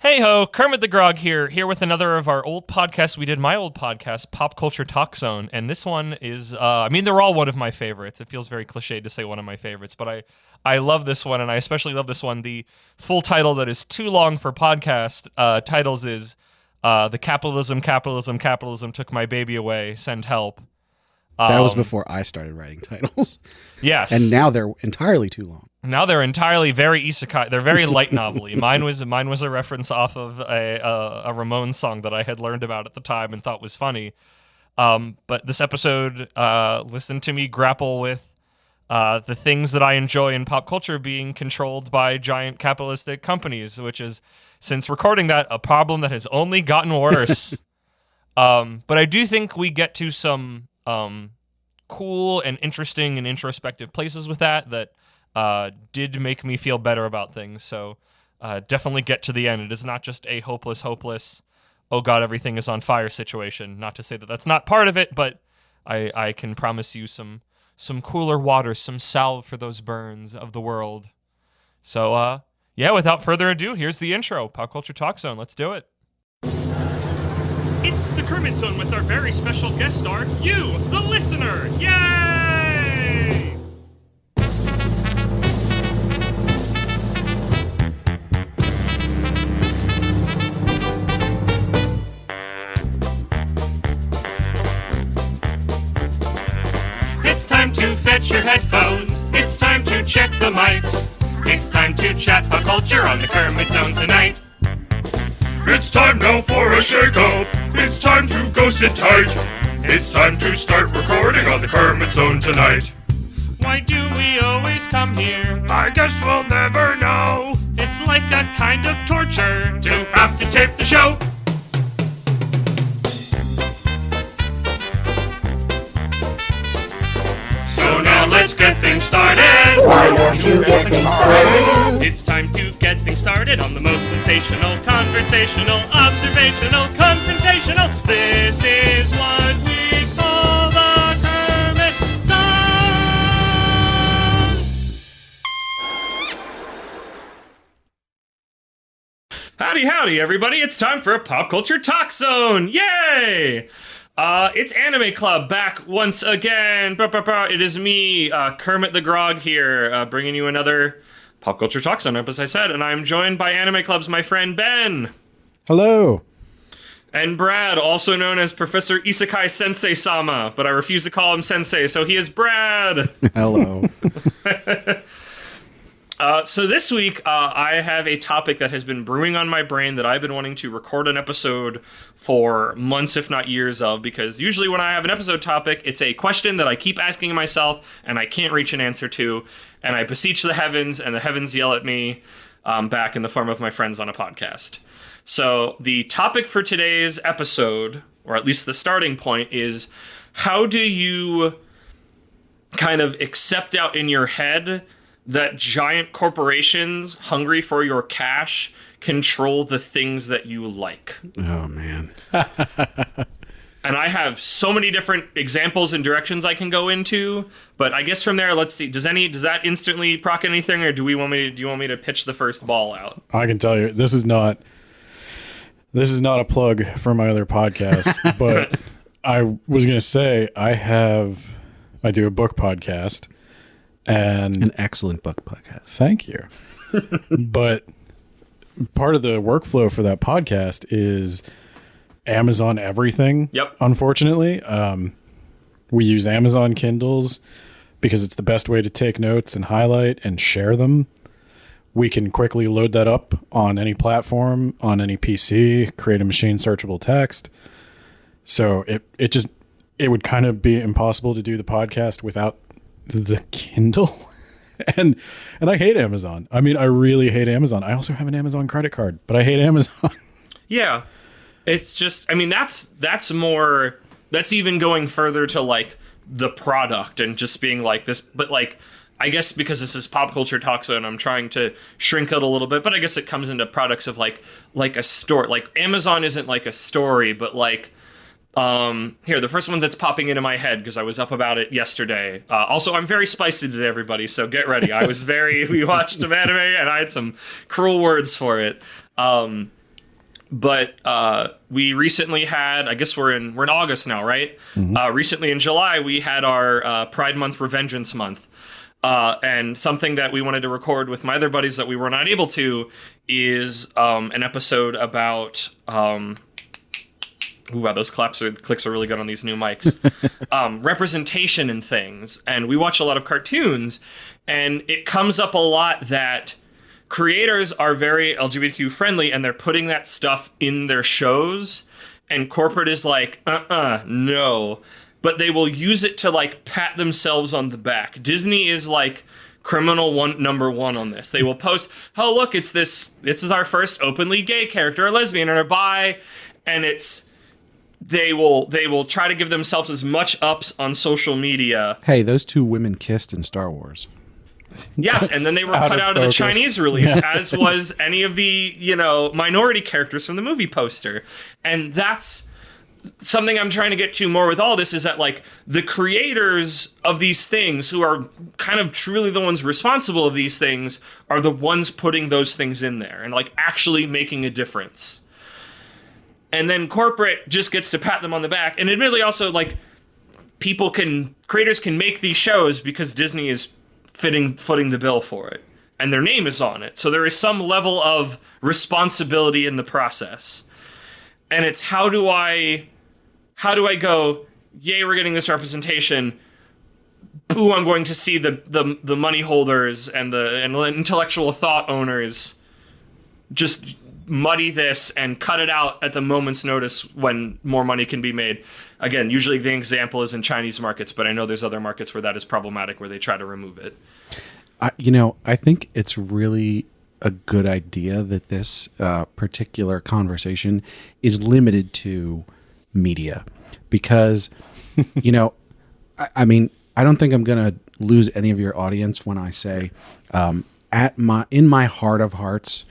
Hey ho, Kermit the Grog here with another of our old podcasts. We did my old podcast, Pop Culture Talk Zone, and this one is, they're all one of my favorites. It feels very cliched to say one of my favorites, but I love this one, and I especially love this one. The full title that is too long for podcast titles is The Capitalism Took My Baby Away, Send Help. That was before I started writing titles. Yes. And now they're entirely too long. Now they're entirely very isekai. They're very light novel-y. Mine was a reference off of a Ramones song that I had learned about at the time and thought was funny. But this episode, listen to me grapple with the things that I enjoy in pop culture being controlled by giant capitalistic companies, which is, since recording that, a problem that has only gotten worse. But I do think we get to some cool and interesting and introspective places with that did make me feel better about things. So definitely get to the end. It is not just a hopeless, oh God, everything is on fire situation. Not to say that that's not part of it, but I can promise you some cooler water, some salve for those burns of the world. So without further ado, here's the intro. Pop Culture Talk Zone. Let's do it. It's the Kermit Zone with our very special guest star, you, the listener. Yay! It's time to fetch your headphones. It's time to check the mics. It's time to chat pop culture on the Kermit Zone tonight. It's time now for a shake-up. It's time to go sit tight. It's time to start recording on the Kermit Zone tonight. Why do we always come here? I guess we'll never know. It's like a kind of torture to have to tape the show. So now let's get things started. Why don't you get things started? It's time to get things started on the most sensational, conversational, observational, confrontational. This is what we call the Kermit Zone. Howdy, everybody. It's time for a Pop Culture Talk Zone. Yay! It's Anime Club back once again. It is me, Kermit the Grog here, bringing you another Pop Culture Talk Zone, as I said, and I'm joined by Anime Club's my friend Ben. Hello. And Brad, also known as Professor Isekai Sensei-Sama, but I refuse to call him Sensei, so he is Brad. Hello. So this week, I have a topic that has been brewing on my brain that I've been wanting to record an episode for months, if not years of, because usually when I have an episode topic, it's a question that I keep asking myself and I can't reach an answer to, and I beseech the heavens, and the heavens yell at me back in the form of my friends on a podcast. So the topic for today's episode, or at least the starting point, is how do you kind of accept out in your head that giant corporations hungry for your cash control the things that you like? Oh, man. And I have so many different examples and directions I can go into, but I guess from there, let's see. Does that instantly proc anything, or do you want me to pitch the first ball out? I can tell you, this is not a plug for my other podcast, but I was going to say I do a book podcast. And an excellent book podcast. Thank you. But part of the workflow for that podcast is Amazon everything. Yep. Unfortunately, we use Amazon Kindles because it's the best way to take notes and highlight and share them. We can quickly load that up on any platform, on any PC, create a machine searchable text. So it would kind of be impossible to do the podcast without the Kindle. and I hate Amazon. I mean, I really hate Amazon. I also have an Amazon credit card, but I hate Amazon. Yeah. It's just, that's even going further to like the product and just being like this, but like, I guess because this is Pop Culture Talk Zone, I'm trying to shrink it a little bit, but I guess it comes into products of like a store. Like Amazon isn't like a story, but like, here, the first one that's popping into my head, because I was up about it yesterday. Also, I'm very spicy today, everybody, so get ready. We watched some anime, and I had some cruel words for it. but we recently had, I guess we're in August now, right? Recently in July, we had our Pride Month Revengeance Month. And something that we wanted to record with my other buddies that we were not able to is an episode about... Ooh, wow, those clicks are really good on these new mics. Representation in things. And we watch a lot of cartoons, and it comes up a lot that creators are very LGBTQ friendly, and they're putting that stuff in their shows, and corporate is like, no. But they will use it to, like, pat themselves on the back. Disney is, like, number one on this. They will post, oh, look, this is our first openly gay character, or lesbian, or a bi, and they will try to give themselves as much ups on social media. Hey, those two women kissed in Star Wars. Yes, and then they were cut out of the Chinese release, as was any of the, minority characters from the movie poster. And that's something I'm trying to get to more with all this, is that, like, the creators of these things, who are kind of truly the ones responsible of these things, are the ones putting those things in there and, like, actually making a difference. And then corporate just gets to pat them on the back. And admittedly also, like, creators can make these shows because Disney is footing the bill for it. And their name is on it. So there is some level of responsibility in the process. And it's how do I go, yay, we're getting this representation. Boo, I'm going to see the money holders and the intellectual thought owners just muddy this and cut it out at the moment's notice when more money can be made. Again, usually the example is in Chinese markets, but I know there's other markets where that is problematic, where they try to remove it. I think it's really a good idea that this particular conversation is limited to media, because, I don't think I'm going to lose any of your audience when I say, in my heart of hearts,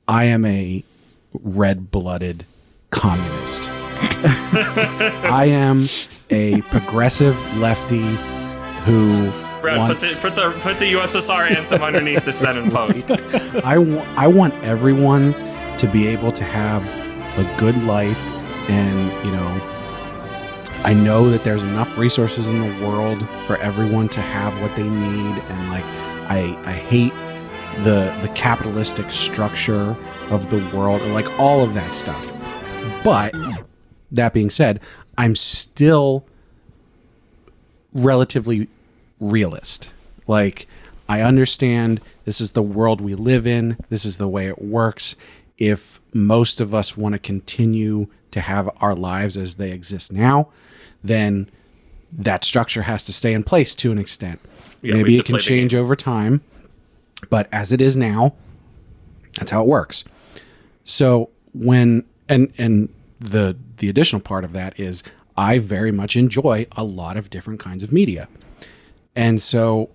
I am a red-blooded communist. I am a progressive lefty who Brad, wants... put the USSR anthem underneath this then in post. I want everyone to be able to have a good life, and I know that there's enough resources in the world for everyone to have what they need, and like I hate the capitalistic structure of the world, and like all of that stuff. But that being said, I'm still relatively realist. Like, I understand this is the world we live in. This is the way it works. If most of us want to continue to have our lives as they exist now, then that structure has to stay in place to an extent. Yeah, maybe it can change over time, but as it is now, that's how it works. So when and the additional part of that is I very much enjoy a lot of different kinds of media. And so,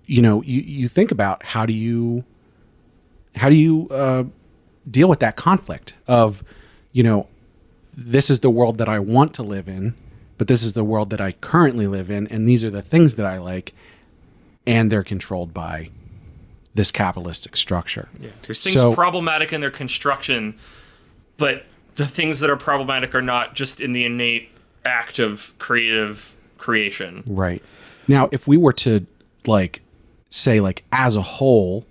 you think about how do you deal with that conflict of, this is the world that I want to live in, but this is the world that I currently live in, and these are the things that I like, and they're controlled by this capitalistic structure. Yeah. There's things problematic in their construction, but the things that are problematic are not just in the innate act of creative creation. Right. Now, if we were to say as a whole,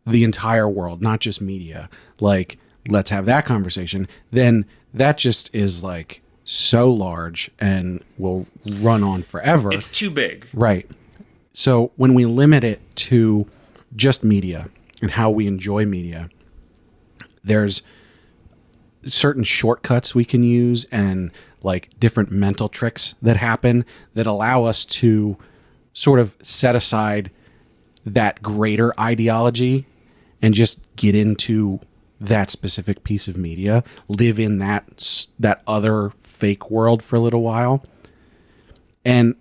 the entire world, not just media, let's have that conversation, then that just is so large and will run on forever. It's too big. Right. So when we limit it to just media and how we enjoy media, there's certain shortcuts we can use and different mental tricks that happen that allow us to sort of set aside that greater ideology and just get into that specific piece of media, live in that other fake world for a little while. And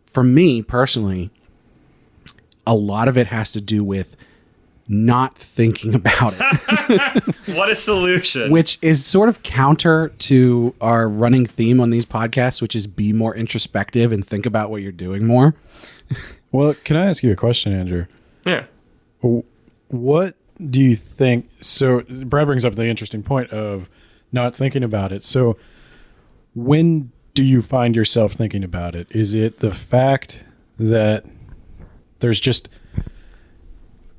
for me personally, a lot of it has to do with not thinking about it. What a solution. Which is sort of counter to our running theme on these podcasts, which is be more introspective and think about what you're doing more. Well, can I ask you a question, Andrew? Yeah. What do you think? So Brad brings up the interesting point of not thinking about it. So when do you find yourself thinking about it? Is it the fact that there's just,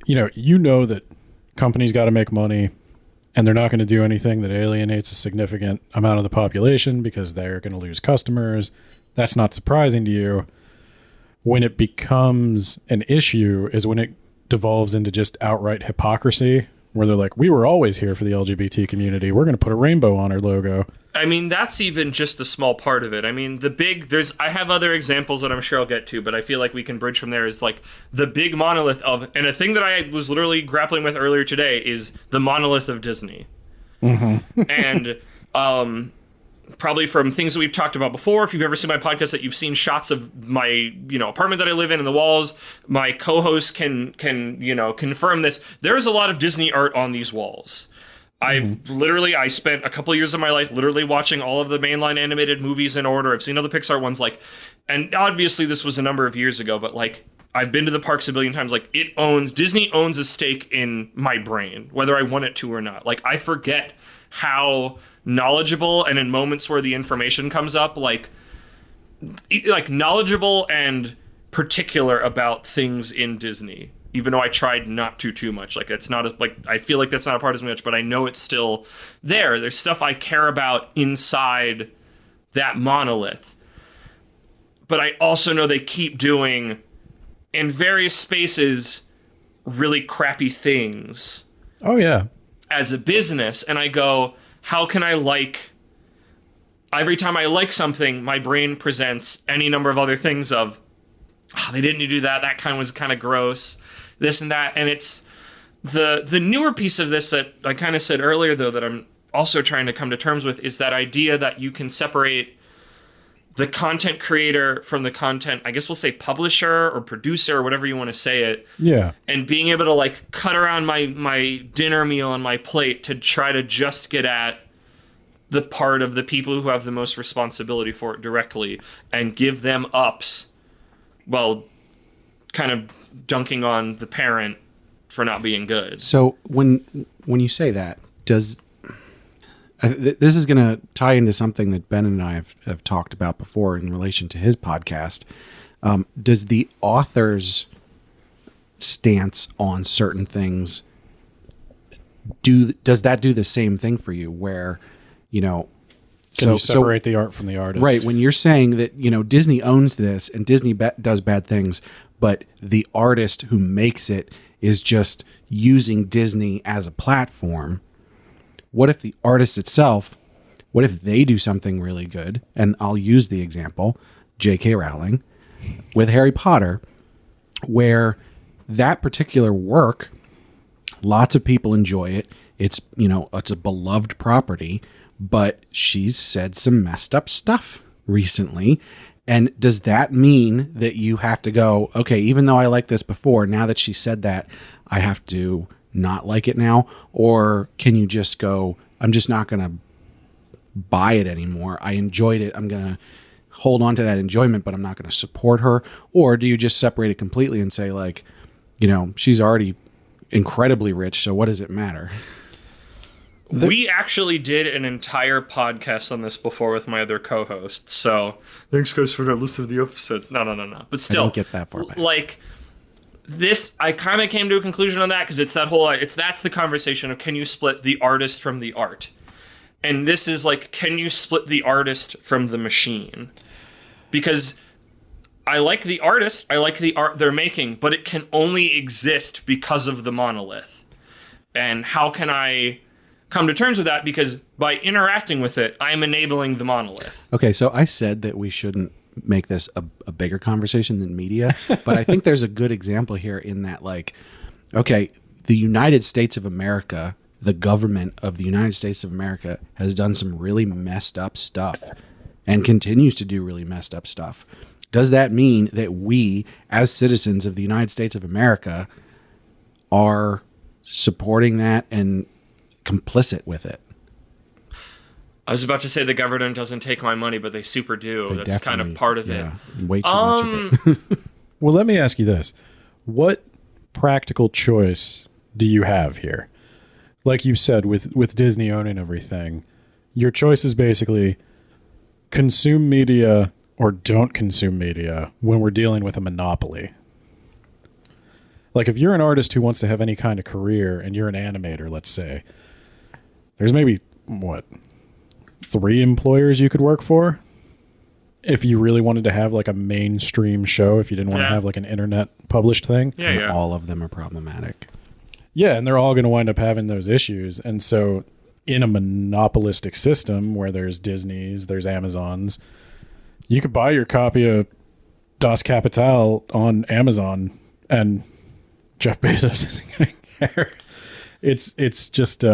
you know that companies got to make money and they're not going to do anything that alienates a significant amount of the population because they're going to lose customers. That's not surprising to you. When it becomes an issue is when it devolves into just outright hypocrisy, where they're like, we were always here for the LGBT community. We're going to put a rainbow on our logo. I mean, that's even just a small part of it. I mean, I have other examples that I'm sure I'll get to, but I feel like we can bridge from there is like the big monolith of, and a thing that I was literally grappling with earlier today is the monolith of Disney. Mm-hmm. And, probably from things that we've talked about before, if you've ever seen my podcast, that you've seen shots of my, apartment that I live in and the walls, my co-hosts can, confirm this. There's a lot of Disney art on these walls. I spent a couple of years of my life literally watching all of the mainline animated movies in order. I've seen all the Pixar ones, and obviously this was a number of years ago, but I've been to the parks a billion times. Disney owns a stake in my brain, whether I want it to or not. I forget how knowledgeable, and in moments where the information comes up, knowledgeable and particular about things in Disney, even though I tried not to too much. It's not I feel like that's not a part of me much, but I know it's still there. There's stuff I care about inside that monolith. But I also know they keep doing, in various spaces, really crappy things. Oh, yeah. As a business, and I go, how can I every time I like something, my brain presents any number of other things of, they didn't do that, that was kind of gross, this and that. And it's the newer piece of this that I kind of said earlier, though, that I'm also trying to come to terms with, is that idea that you can separate the content creator from the content, I guess we'll say publisher or producer or whatever you want to say it. Yeah. And being able to cut around my dinner meal on my plate to try to just get at the part of the people who have the most responsibility for it directly and give them ups while kind of dunking on the parent for not being good. So when you say that, this is going to tie into something that Ben and I have talked about before in relation to his podcast. Does the author's stance on certain things does that do the same thing for you? Where, can you separate the art from the artist? Right. When you're saying that Disney owns this and Disney does bad things, but the artist who makes it is just using Disney as a platform. What if the artist itself, what if they do something really good? And I'll use the example, J.K. Rowling, with Harry Potter, where that particular work, lots of people enjoy it. It's, it's a beloved property, but she's said some messed up stuff recently. And does that mean that you have to go, okay, even though I liked this before, now that she said that, I have to not like it now? Or can you just go, I'm just not going to buy it anymore. I enjoyed it. I'm going to hold on to that enjoyment, but I'm not going to support her. Or do you just separate it completely and say she's already incredibly rich, so what does it matter? We actually did an entire podcast on this before with my other co-host. So thanks, guys, for not listening to the episodes. No. But still, I don't get that far back. This, I kind of came to a conclusion on that because it's that's the conversation of, can you split the artist from the art? And this is can you split the artist from the machine? Because I like the artist, I like the art they're making, but it can only exist because of the monolith. And how can I come to terms with that? Because by interacting with it, I'm enabling the monolith. Okay, so I said that we shouldn't make this a bigger conversation than media, but I think there's a good example here in that, okay, the United States of America, the government of the United States of America has done some really messed up stuff and continues to do really messed up stuff. Does that mean that we, as citizens of the United States of America, are supporting that and complicit with it? I was about to say the government doesn't take my money, but they super do. That's kind of part of it. Way too much of it. Well, let me ask you this. What practical choice do you have here? Like you said, with Disney owning everything, your choice is basically consume media or don't consume media when we're dealing with a monopoly. Like if you're an artist who wants to have any kind of career and you're an animator, let's say, there's maybe, 3 employers you could work for? If you really wanted to have like a mainstream show, if you didn't want to have like an internet published thing. Yeah. All of them are problematic. Yeah, and they're all going to wind up having those issues. And so in a monopolistic system where there's Disney's, there's Amazon's, you could buy your copy of Das Kapital on Amazon and Jeff Bezos isn't going to care. It's just,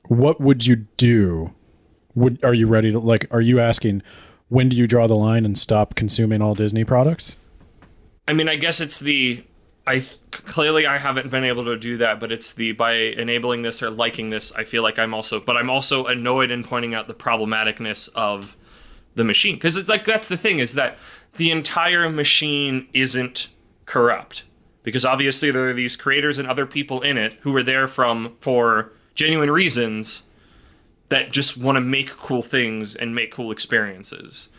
what would you do? Are you ready to, like, are you asking, when do you draw the line and stop consuming all Disney products? I mean, I guess it's clearly I haven't been able to do that, but it's by enabling this or liking this, I feel like I'm also annoyed in pointing out the problematicness of the machine. Because it's like, that's the thing, is that the entire machine isn't corrupt. Because obviously there are these creators and other people in it who are there for genuine reasons that just want to make cool things and make cool experiences.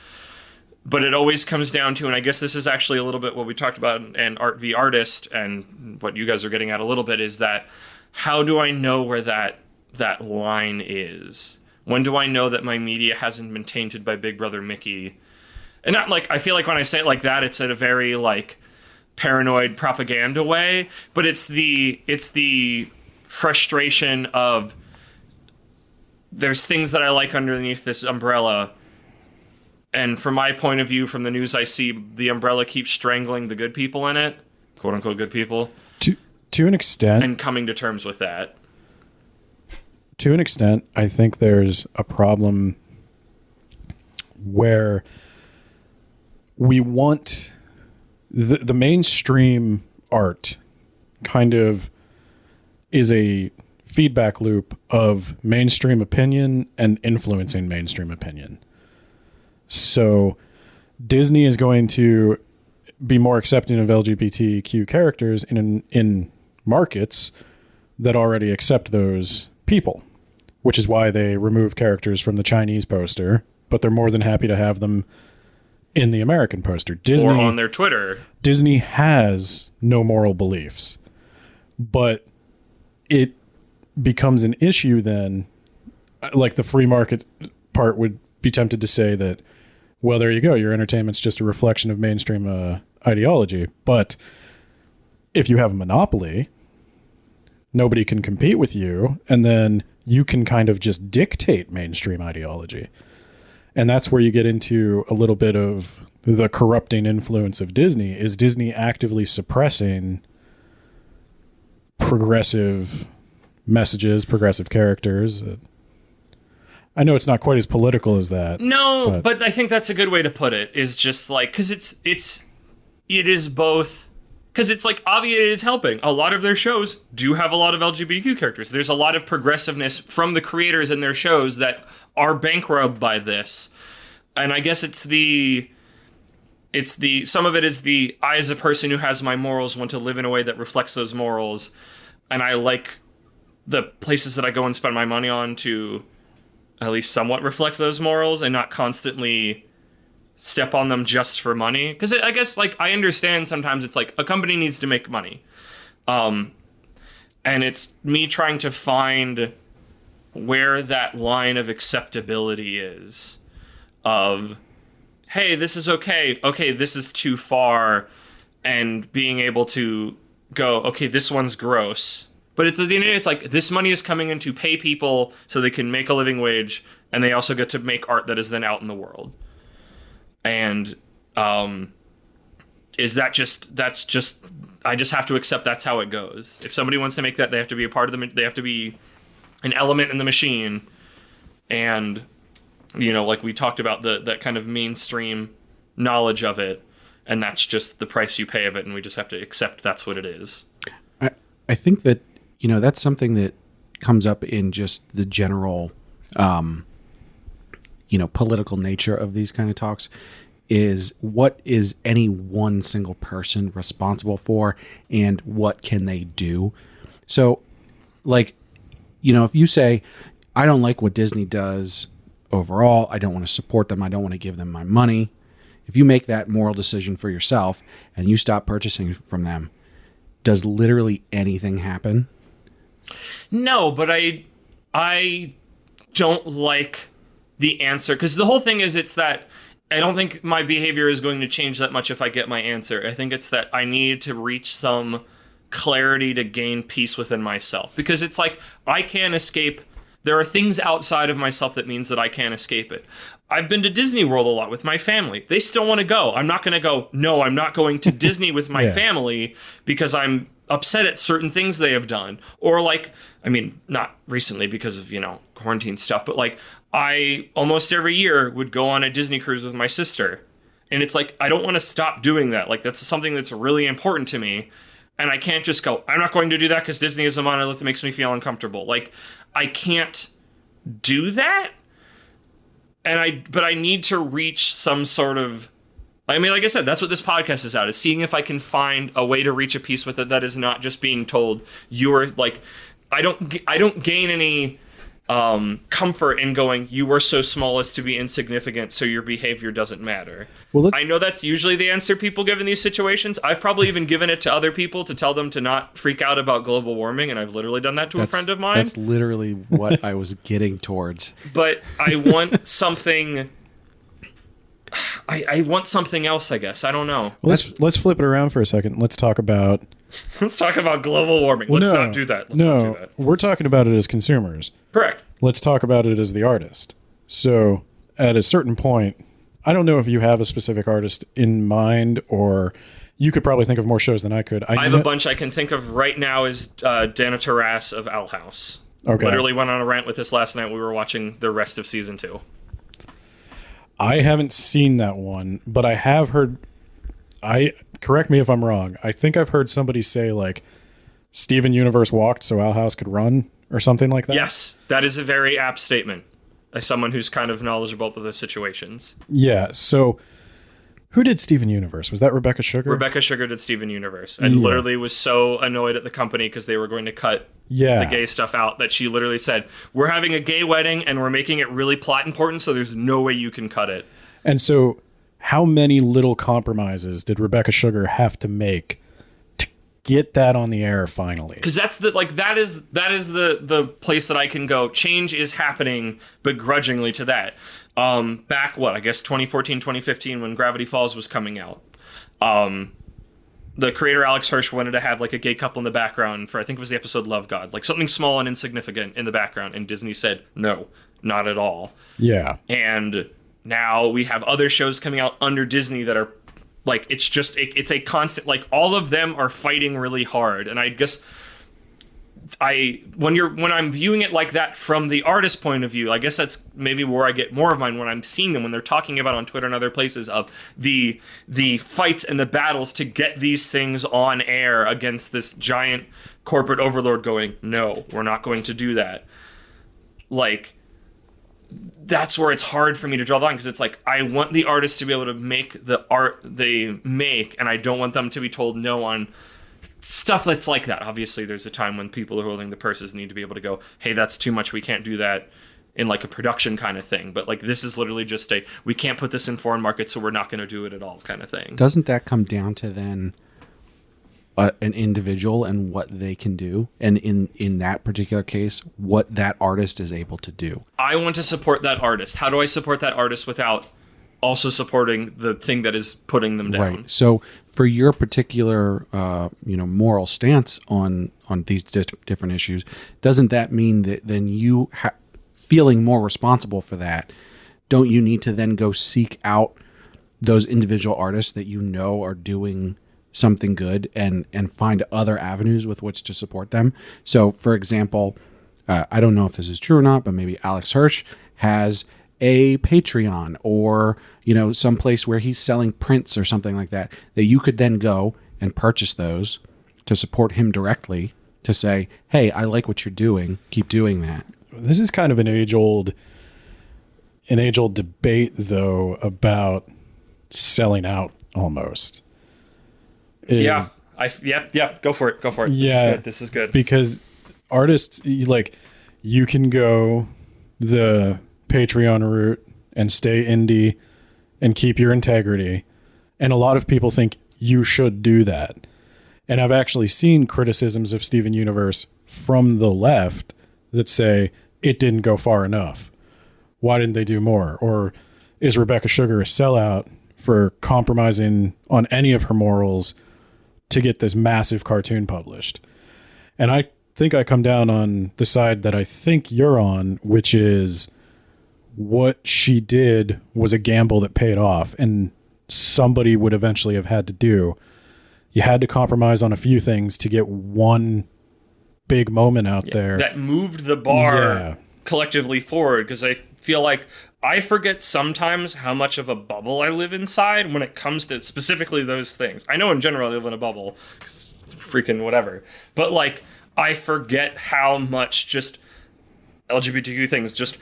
But it always comes down to, and I guess this is actually a little bit what we talked about in Art v. Artist, and what you guys are getting at a little bit, is that how do I know where that line is? When do I know that my media hasn't been tainted by Big Brother Mickey? And not like, I feel like when I say it like that, it's in a very like paranoid propaganda way, but it's the frustration of, there's things that I like underneath this umbrella, and from my point of view, from the news I see, the umbrella keeps strangling the good people in it, quote unquote good people, to an extent, and coming to terms with that. To an extent, I think there's a problem where we want the mainstream art kind of is a feedback loop of mainstream opinion and influencing mainstream opinion. So Disney is going to be more accepting of LGBTQ characters in markets that already accept those people, which is why they remove characters from the Chinese poster, but they're more than happy to have them in the American poster. Disney, or on their Twitter. Disney has no moral beliefs, but it becomes an issue then, like the free market part would be tempted to say that, well, there you go, your entertainment's just a reflection of mainstream ideology. But if you have a monopoly, nobody can compete with you, and then you can kind of just dictate mainstream ideology. And that's where you get into a little bit of the corrupting influence of Disney. Is Disney actively suppressing progressive messages, progressive characters? I know it's not quite as political as that. No, but I think that's a good way to put it, is just like, because it is both, because it's like, obviously it is helping. A lot of their shows do have a lot of LGBTQ characters. There's a lot of progressiveness from the creators in their shows that are bankrupt by this. And I guess it's some of it is the, I as a person who has my morals want to live in a way that reflects those morals. And I like the places that I go and spend my money on to at least somewhat reflect those morals and not constantly step on them just for money. Because I guess, like, I understand sometimes it's like a company needs to make money. And it's me trying to find where that line of acceptability is of, hey, this is okay. Okay, this is too far. And being able to go, okay, this one's gross. But it's at the end of the day, it's like, this money is coming in to pay people so they can make a living wage, and they also get to make art that is then out in the world. And is that just, I just have to accept that's how it goes. If somebody wants to make that, they have to be a part of they have to be an element in the machine. And, you know, like we talked about, that kind of mainstream knowledge of it, and that's just the price you pay of it, and we just have to accept that's what it is. I think that, you know, that's something that comes up in just the general, you know, political nature of these kind of talks, is what is any one single person responsible for and what can they do? So, like, if you say, I don't like what Disney does overall, I don't want to support them, I don't want to give them my money. If you make that moral decision for yourself and you stop purchasing from them, does literally anything happen? No, but I don't like the answer, because the whole thing is it's that I don't think my behavior is going to change that much if I get my answer. I think it's that I need to reach some clarity to gain peace within myself, because it's like I can't escape. There are things outside of myself that means that I can't escape it. I've been to Disney World a lot with my family. They still want to go. I'm not going to go, no, I'm not going to Disney with my family because I'm upset at certain things they have done. Or like, I mean, not recently because of, quarantine stuff, but like I almost every year would go on a Disney cruise with my sister. And it's like, I don't want to stop doing that. Like, that's something that's really important to me. And I can't just go, I'm not going to do that because Disney is a monolith that makes me feel uncomfortable. Like, I can't do that. But I need to reach some sort of, I mean, like I said, that's what this podcast is out, is seeing if I can find a way to reach a peace with it that is not just being told you're like, I don't gain any comfort in going, you were so small as to be insignificant, so your behavior doesn't matter. Well, I know that's usually the answer people give in these situations. I've probably even given it to other people to tell them to not freak out about global warming, and I've literally done that to a friend of mine. That's literally what I was getting towards. But I want something. I want something else, I guess. I don't know. Well, let's flip it around for a second. Let's talk about global warming. Let's not do that. Let's not do that. We're talking about it as consumers. Correct. Let's talk about it as the artist. So at a certain point, I don't know if you have a specific artist in mind, or you could probably think of more shows than I could. I have a bunch I can think of right now is Dana Taras of Owl House. Okay. Literally went on a rant with this last night. We were watching the rest of season 2. I haven't seen that one, but I have heard, correct me if I'm wrong, I think I've heard somebody say like Steven Universe walked so Owl House could run or something like that. Yes, that is a very apt statement as someone who's kind of knowledgeable of those situations. Yeah, so who did Steven Universe? Was that Rebecca Sugar? Rebecca Sugar did Steven Universe, and literally was so annoyed at the company because they were going to cut the gay stuff out that she literally said, we're having a gay wedding and we're making it really plot important, so there's no way you can cut it. And so how many little compromises did Rebecca Sugar have to make to get that on the air finally? Because that's that is the place that I can go, change is happening begrudgingly to that. Back, I guess 2014, 2015, when Gravity Falls was coming out. The creator Alex Hirsch wanted to have like a gay couple in the background for, I think it was the episode Love God, like something small and insignificant in the background, and Disney said, no, not at all. Yeah. And now we have other shows coming out under Disney that are like, it's a constant, like all of them are fighting really hard. And I guess when I'm viewing it like that from the artist point of view, I guess that's maybe where I get more of mine when I'm seeing them, when they're talking about on Twitter and other places of the fights and the battles to get these things on air against this giant corporate overlord going, no, we're not going to do that. Like, that's where it's hard for me to draw the line, because it's like, I want the artists to be able to make the art they make, and I don't want them to be told no on stuff that's like that. Obviously, there's a time when people who are holding the purses need to be able to go, hey, that's too much, we can't do that in like a production kind of thing. But like, this is literally just we can't put this in foreign markets, so we're not going to do it at all kind of thing. Doesn't that come down to then an individual and what they can do, and in that particular case, what that artist is able to do? I want to support that artist. How do I support that artist without also supporting the thing that is putting them down? Right. So for your particular moral stance on these different issues, doesn't that mean that then you feeling more responsible for that, don't you need to then go seek out those individual artists that you know are doing something good and find other avenues with which to support them? So for example, I don't know if this is true or not, but maybe Alex Hirsch has a Patreon or, some place where he's selling prints or something like that you could then go and purchase those to support him directly, to say, hey, I like what you're doing. Keep doing that. This is kind of an age-old debate, though, about selling out almost. Yeah. Go for it. Yeah, This is good. because artists, you can go the Patreon route and stay indie and keep your integrity, and a lot of people think you should do that. And I've actually seen criticisms of Steven Universe from the left that say it didn't go far enough. Why didn't they do more? Or is Rebecca Sugar a sellout for compromising on any of her morals to get this massive cartoon published? And I think I come down on the side that I think you're on, which is what she did was a gamble that paid off, and somebody would eventually have had to do. You had to compromise on a few things to get one big moment out there that moved the bar collectively forward, because I feel like I forget sometimes how much of a bubble I live inside when it comes to specifically those things. I know in general I live in a bubble, 'cause freaking whatever, but like I forget how much just LGBTQ things just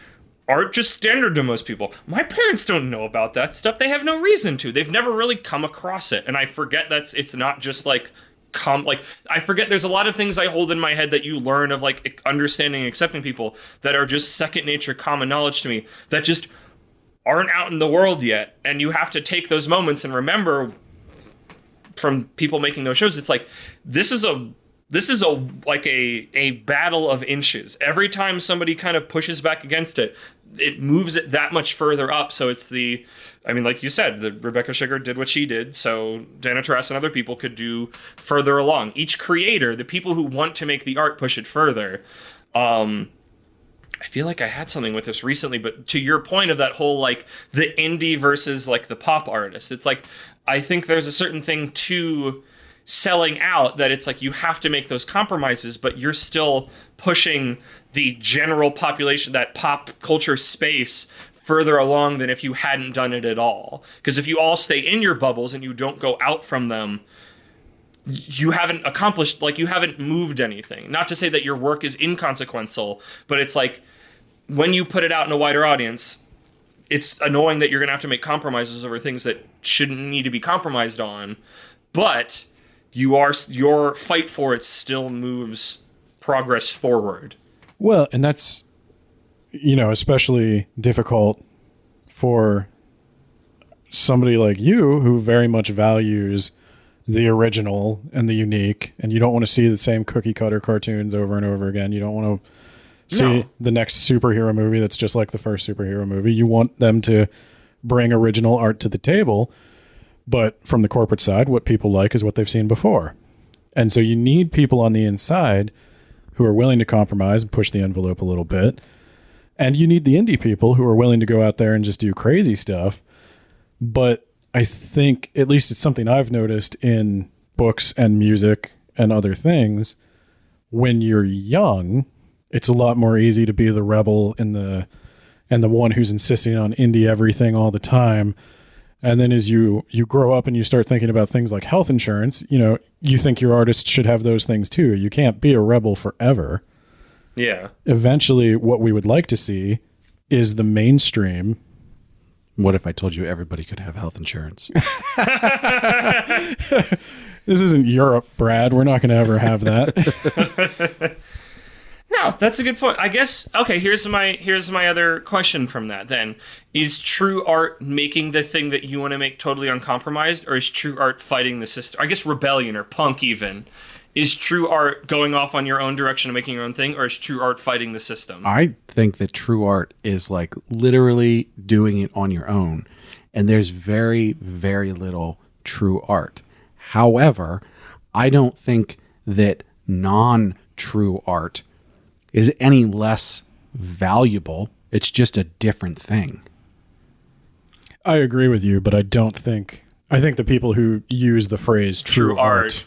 aren't just standard to most people. My parents don't know about that stuff. They have no reason to. They've never really come across it, and I forget it's not just like I forget there's a lot of things I hold in my head that you learn of like understanding and accepting people that are just second nature, common knowledge to me that just aren't out in the world yet. And you have to take those moments and remember from people making those shows. It's like, this is a battle of inches. Every time somebody kind of pushes back against it, it moves it that much further up. So it's like you said, the Rebecca Sugar did what she did, so Dana Taras and other people could do further along. Each creator, the people who want to make the art, push it further. I feel like I had something with this recently, but to your point of that whole like the indie versus like the pop artist, it's like I think there's a certain thing to selling out that it's like you have to make those compromises, but you're still pushing the general population, that pop culture space, further along than if you hadn't done it at all. Because if you all stay in your bubbles and you don't go out from them, you haven't accomplished, like you haven't moved anything. Not to say that your work is inconsequential, but it's like when you put it out in a wider audience, it's annoying that you're going to have to make compromises over things that shouldn't need to be compromised on, but your fight for it still moves progress forward. Well, and that's, especially difficult for somebody like you who very much values the original and the unique, and you don't want to see the same cookie cutter cartoons over and over again. You don't want to see the next superhero movie that's just like the first superhero movie. You want them to bring original art to the table, but from the corporate side, what people like is what they've seen before. And so you need people on the inside who are willing to compromise and push the envelope a little bit. And you need the indie people who are willing to go out there and just do crazy stuff. But I think, at least it's something I've noticed in books and music and other things, when you're young, it's a lot more easy to be the rebel and the one who's insisting on indie everything all the time. And then as you grow up and you start thinking about things like health insurance, you think your artist should have those things too. You can't be a rebel forever. Yeah. Eventually, what we would like to see is the mainstream. What if I told you everybody could have health insurance? This isn't Europe, Brad. We're not going to ever have that. No, that's a good point. I guess, okay, here's my other question from that then. Is true art making the thing that you want to make totally uncompromised, or is true art fighting the system? I guess rebellion or punk even. Is true art going off on your own direction and making your own thing, or is true art fighting the system? I think that true art is like literally doing it on your own. And there's very, very little true art. However, I don't think that non-true art is any less valuable. It's just a different thing. I agree with you, but I think the people who use the phrase true art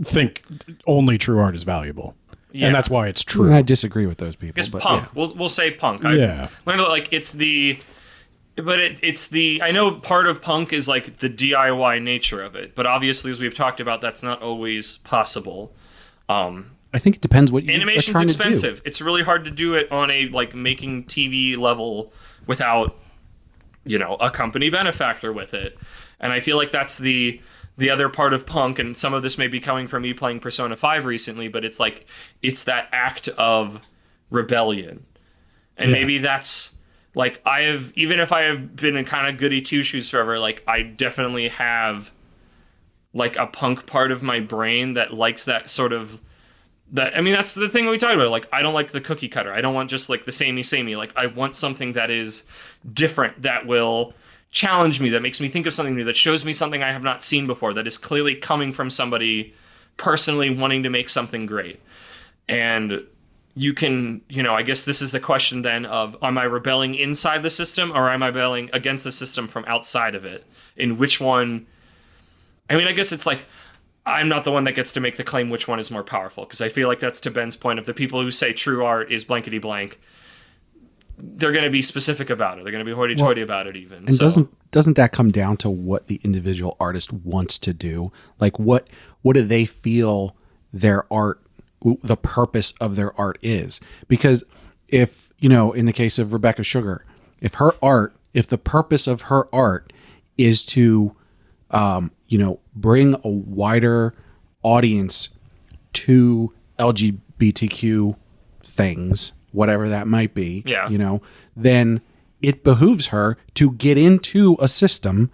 think only true art is valuable. Yeah. And that's why it's true. And I disagree with those people. I guess punk. Yeah. We'll say punk. Yeah. Learned like it's the I know part of punk is like the DIY nature of it, but obviously as we've talked about, that's not always possible. I think it depends what you are trying to do. Animation's expensive. It's really hard to do it on a like making TV level without, a company benefactor with it. And I feel like that's the the other part of punk, and some of this may be coming from me playing Persona 5 recently, but it's like, it's that act of rebellion. And maybe that's, like, even if I have been in kind of goody two-shoes forever, like, I definitely have, like, a punk part of my brain that likes that sort of, that's the thing we talked about. Like, I don't like the cookie cutter. I don't want just, like, the samey. Like, I want something that is different, that will challenge me, that makes me think of something new, that shows me something I have not seen before, that is clearly coming from somebody personally wanting to make something great. And you can, I guess this is the question then of, am I rebelling inside the system, or am I rebelling against the system from outside of it? In which one? I guess it's like, I'm not the one that gets to make the claim which one is more powerful, because I feel like that's to Ben's point of the people who say true art is blankety blank. They're going to be specific about it. They're going to be hoity-toity about it even. And doesn't that come down to what the individual artist wants to do? Like, what do they feel their art, the purpose of their art is? Because if, in the case of Rebecca Sugar, if the purpose of her art is to, bring a wider audience to LGBTQ things, whatever that might be, then it behooves her to get into a system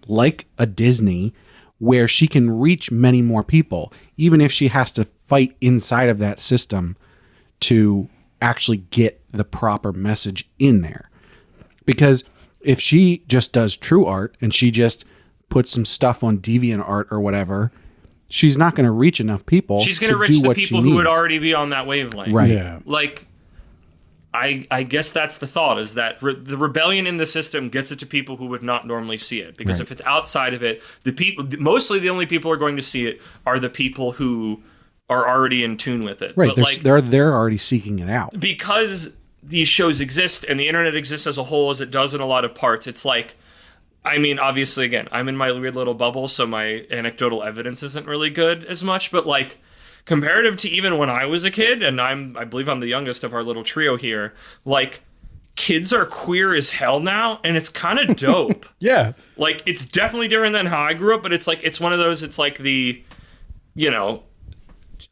like a Disney where she can reach many more people, even if she has to fight inside of that system to actually get the proper message in there. Because if she just does true art and she just puts some stuff on DeviantArt or whatever, she's not going to reach enough people. She's going to reach the people who would already be on that wavelength. Right. Yeah. Like, I guess that's the thought, is that the rebellion in the system gets it to people who would not normally see it. Because if it's outside of it, mostly the only people who are going to see it are the people who are already in tune with it. Right. But they're already seeking it out. Because these shows exist and the internet exists as a whole, as it does in a lot of parts, it's like, obviously, again, I'm in my weird little bubble, so my anecdotal evidence isn't really good as much, but like, comparative to even when I was a kid, and I believe I'm the youngest of our little trio here, like, kids are queer as hell now, and it's kind of dope. Yeah. Like, it's definitely different than how I grew up, but it's like, it's one of those, it's like the,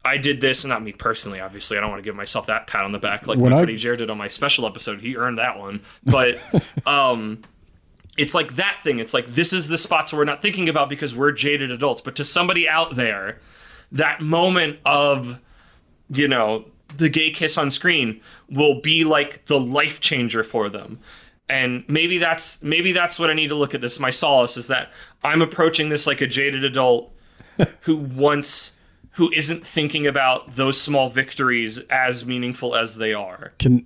I did this, and not me personally, obviously. I don't want to give myself that pat on the back like my buddy Jared did on my special episode. He earned that one. But it's like that thing. It's like, this is the spots we're not thinking about because we're jaded adults. But to somebody out there, that moment of, the gay kiss on screen will be like the life changer for them. And maybe that's what I need to look at this. My solace is that I'm approaching this like a jaded adult who isn't thinking about those small victories as meaningful as they are. Can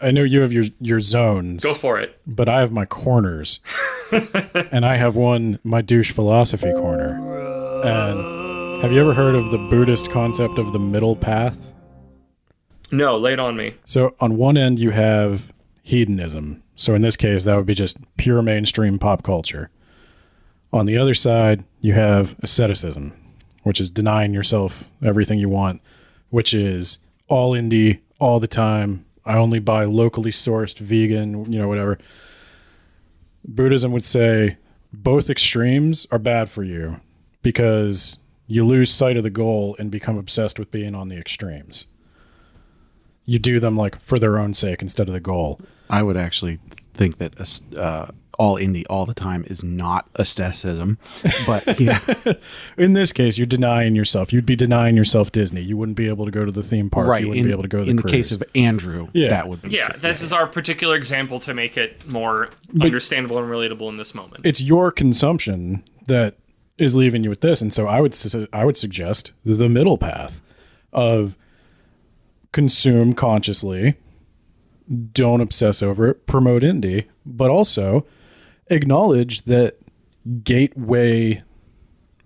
I know you have your zones. Go for it. But I have my corners. And I have my douche philosophy corner. And have you ever heard of the Buddhist concept of the middle path? No, lay it on me. So on one end you have hedonism. So in this case, that would be just pure mainstream pop culture. On the other side, you have asceticism, which is denying yourself everything you want, which is all indie, all the time. I only buy locally sourced, vegan, whatever. Buddhism would say both extremes are bad for you because you lose sight of the goal and become obsessed with being on the extremes. You do them like for their own sake instead of the goal. I would actually think that all indie all the time is not asceticism, but yeah. In this case, you're denying yourself. You'd be denying yourself Disney. You wouldn't be able to go to the theme park. Right. You wouldn't be able to go to the in cruise. The case of Andrew, that would be true. This is our particular example to make it more understandable and relatable in this moment. It's your consumption that is leaving you with this, and so I would suggest the middle path of consume consciously, don't obsess over it, promote indie, but also acknowledge that gateway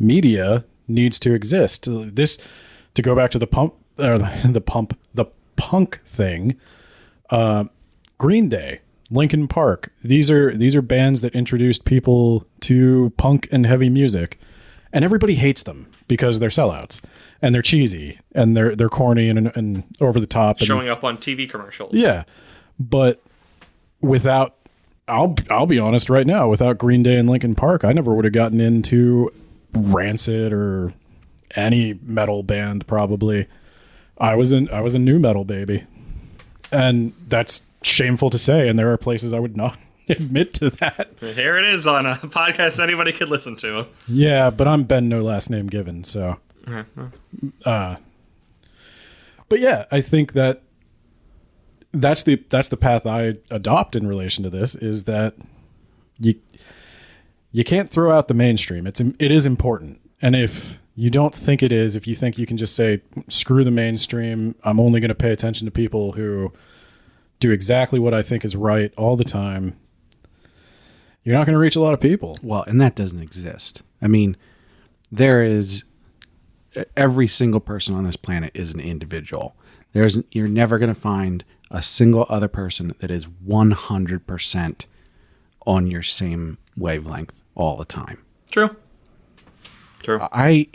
media needs to exist. This, to go back to the punk thing, Green Day, Linkin Park, these are bands that introduced people to punk and heavy music, and everybody hates them because they're sellouts and they're cheesy and they're corny and over the top, showing up on TV commercials. Yeah, but without, I'll be honest right now, without Green Day and Linkin Park, I never would have gotten into Rancid or any metal band probably. I was a new metal baby. And that's shameful to say, and there are places I would not admit to that. Here it is on a podcast anybody could listen to. Yeah, but I'm Ben, no last name given, so. But yeah, I think that's the path I adopt in relation to this, is that you can't throw out the mainstream. It is important, and if you don't think it is, if you think you can just say, screw the mainstream, I'm only going to pay attention to people who do exactly what I think is right all the time, you're not going to reach a lot of people. Well, and that doesn't exist. I mean, every single person on this planet is an individual. You're never going to find a single other person that is 100% on your same wavelength all the time. True. I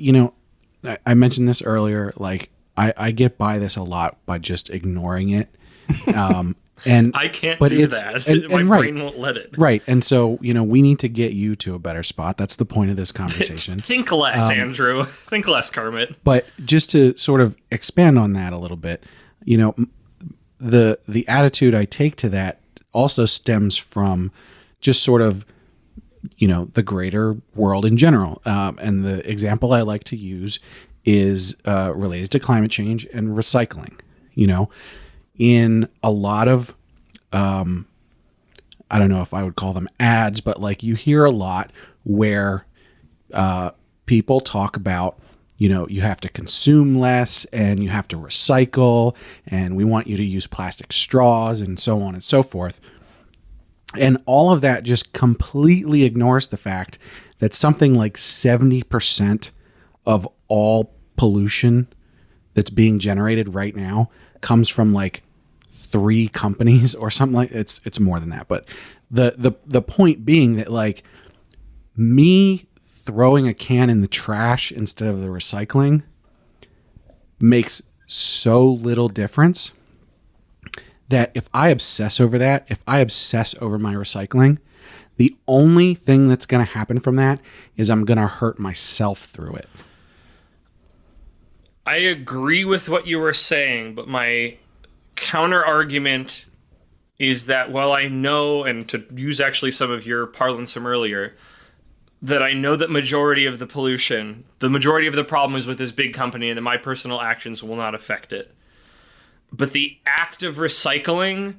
mentioned this earlier, like I get by this a lot by just ignoring it. And I can't do that. My brain won't let it. Right. And so, we need to get you to a better spot. That's the point of this conversation. Think less, Andrew. Think less, Kermit. But just to sort of expand on that a little bit, the attitude I take to that also stems from just sort of, the greater world in general. And the example I like to use is related to climate change and recycling. In a lot of, I don't know if I would call them ads, but like you hear a lot where people talk about, you have to consume less and you have to recycle, and we want you to use plastic straws and so on and so forth. And all of that just completely ignores the fact that something like 70% of all pollution that's being generated right now comes from like 3 companies or something. Like it's more than that. But the point being that, like, me throwing a can in the trash instead of the recycling makes so little difference that if I obsess over that, if I obsess over my recycling, the only thing that's going to happen from that is I'm going to hurt myself through it. I agree with what you were saying, but my counter argument is that while I know, and to use actually some of your parlance from earlier, that I know that majority of the pollution, the majority of the problem is with this big company, and that my personal actions will not affect it. But the act of recycling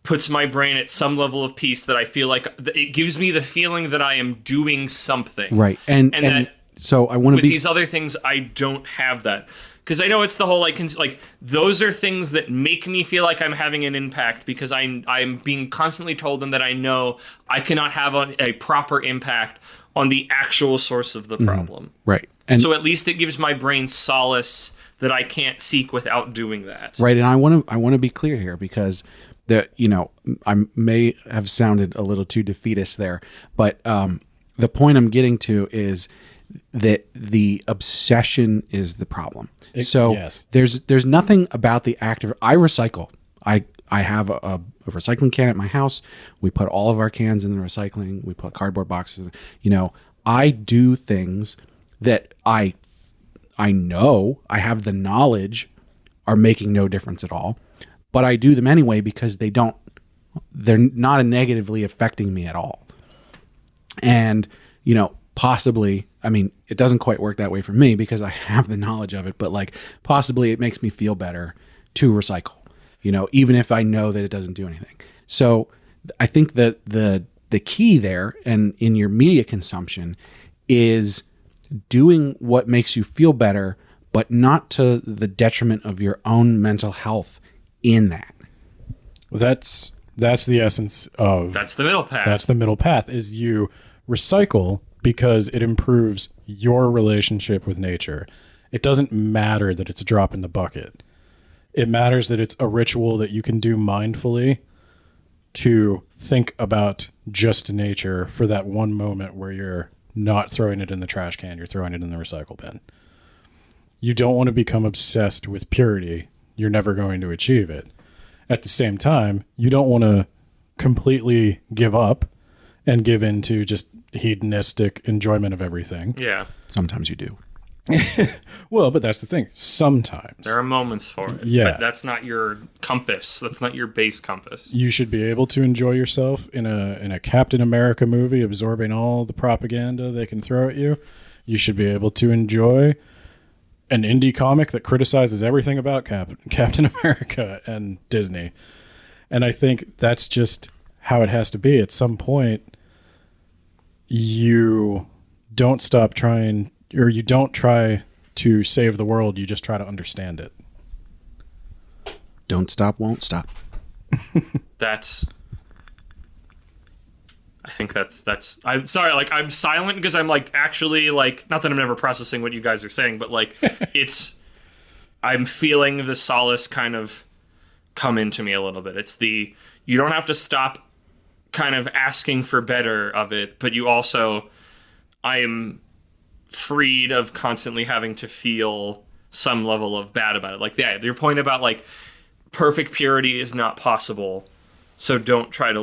puts my brain at some level of peace that I feel like it gives me the feeling that I am doing something. Right. And that so I want to with these other things, I don't have that. Because I know it's the whole, like those are things that make me feel like I'm having an impact, because I'm being constantly told them that I know I cannot have a proper impact on the actual source of the problem. Right. And so at least it gives my brain solace that I can't seek without doing that. Right. And I want to be clear here, because I may have sounded a little too defeatist there, but the point I'm getting to is that the obsession is the problem. Yes. There's nothing about the act of, I recycle. I have a recycling can at my house. We put all of our cans in the recycling. We put cardboard boxes. I do things that I know, I have the knowledge are making no difference at all, but I do them anyway because they're not negatively affecting me at all. And, possibly, I mean, it doesn't quite work that way for me because I have the knowledge of it, but like possibly it makes me feel better to recycle, even if I know that it doesn't do anything. So I think that the key there, and in your media consumption, is doing what makes you feel better, but not to the detriment of your own mental health in that. Well, that's the essence of... That's the middle path. That's the middle path, is you recycle because it improves your relationship with nature. It doesn't matter that it's a drop in the bucket. It matters that it's a ritual that you can do mindfully to think about just nature for that one moment where you're not throwing it in the trash can, you're throwing it in the recycle bin. You don't want to become obsessed with purity. You're never going to achieve it. At the same time, you don't want to completely give up and give in to just hedonistic enjoyment of everything. Yeah. Sometimes you do. Well, but that's the thing. Sometimes There are moments for it. Yeah. But that's not your compass. That's not your base compass. you should be able to enjoy yourself in a Captain America movie, absorbing all the propaganda they can throw at you. You should be able to enjoy an indie comic that criticizes everything about Captain America and Disney. And I think that's just how it has to be. At some point, you don't stop trying, or you don't try to save the world. You just try to understand it. Don't stop, won't stop. I think that's I'm sorry, like I'm silent because I'm like actually like, not that I'm never processing what you guys are saying, but like I'm feeling the solace kind of come into me a little bit. It's you don't have to stop kind of asking for better of it, but you also, I am freed of constantly having to feel some level of bad about it. Like, yeah, your point about like perfect purity is not possible. So don't try to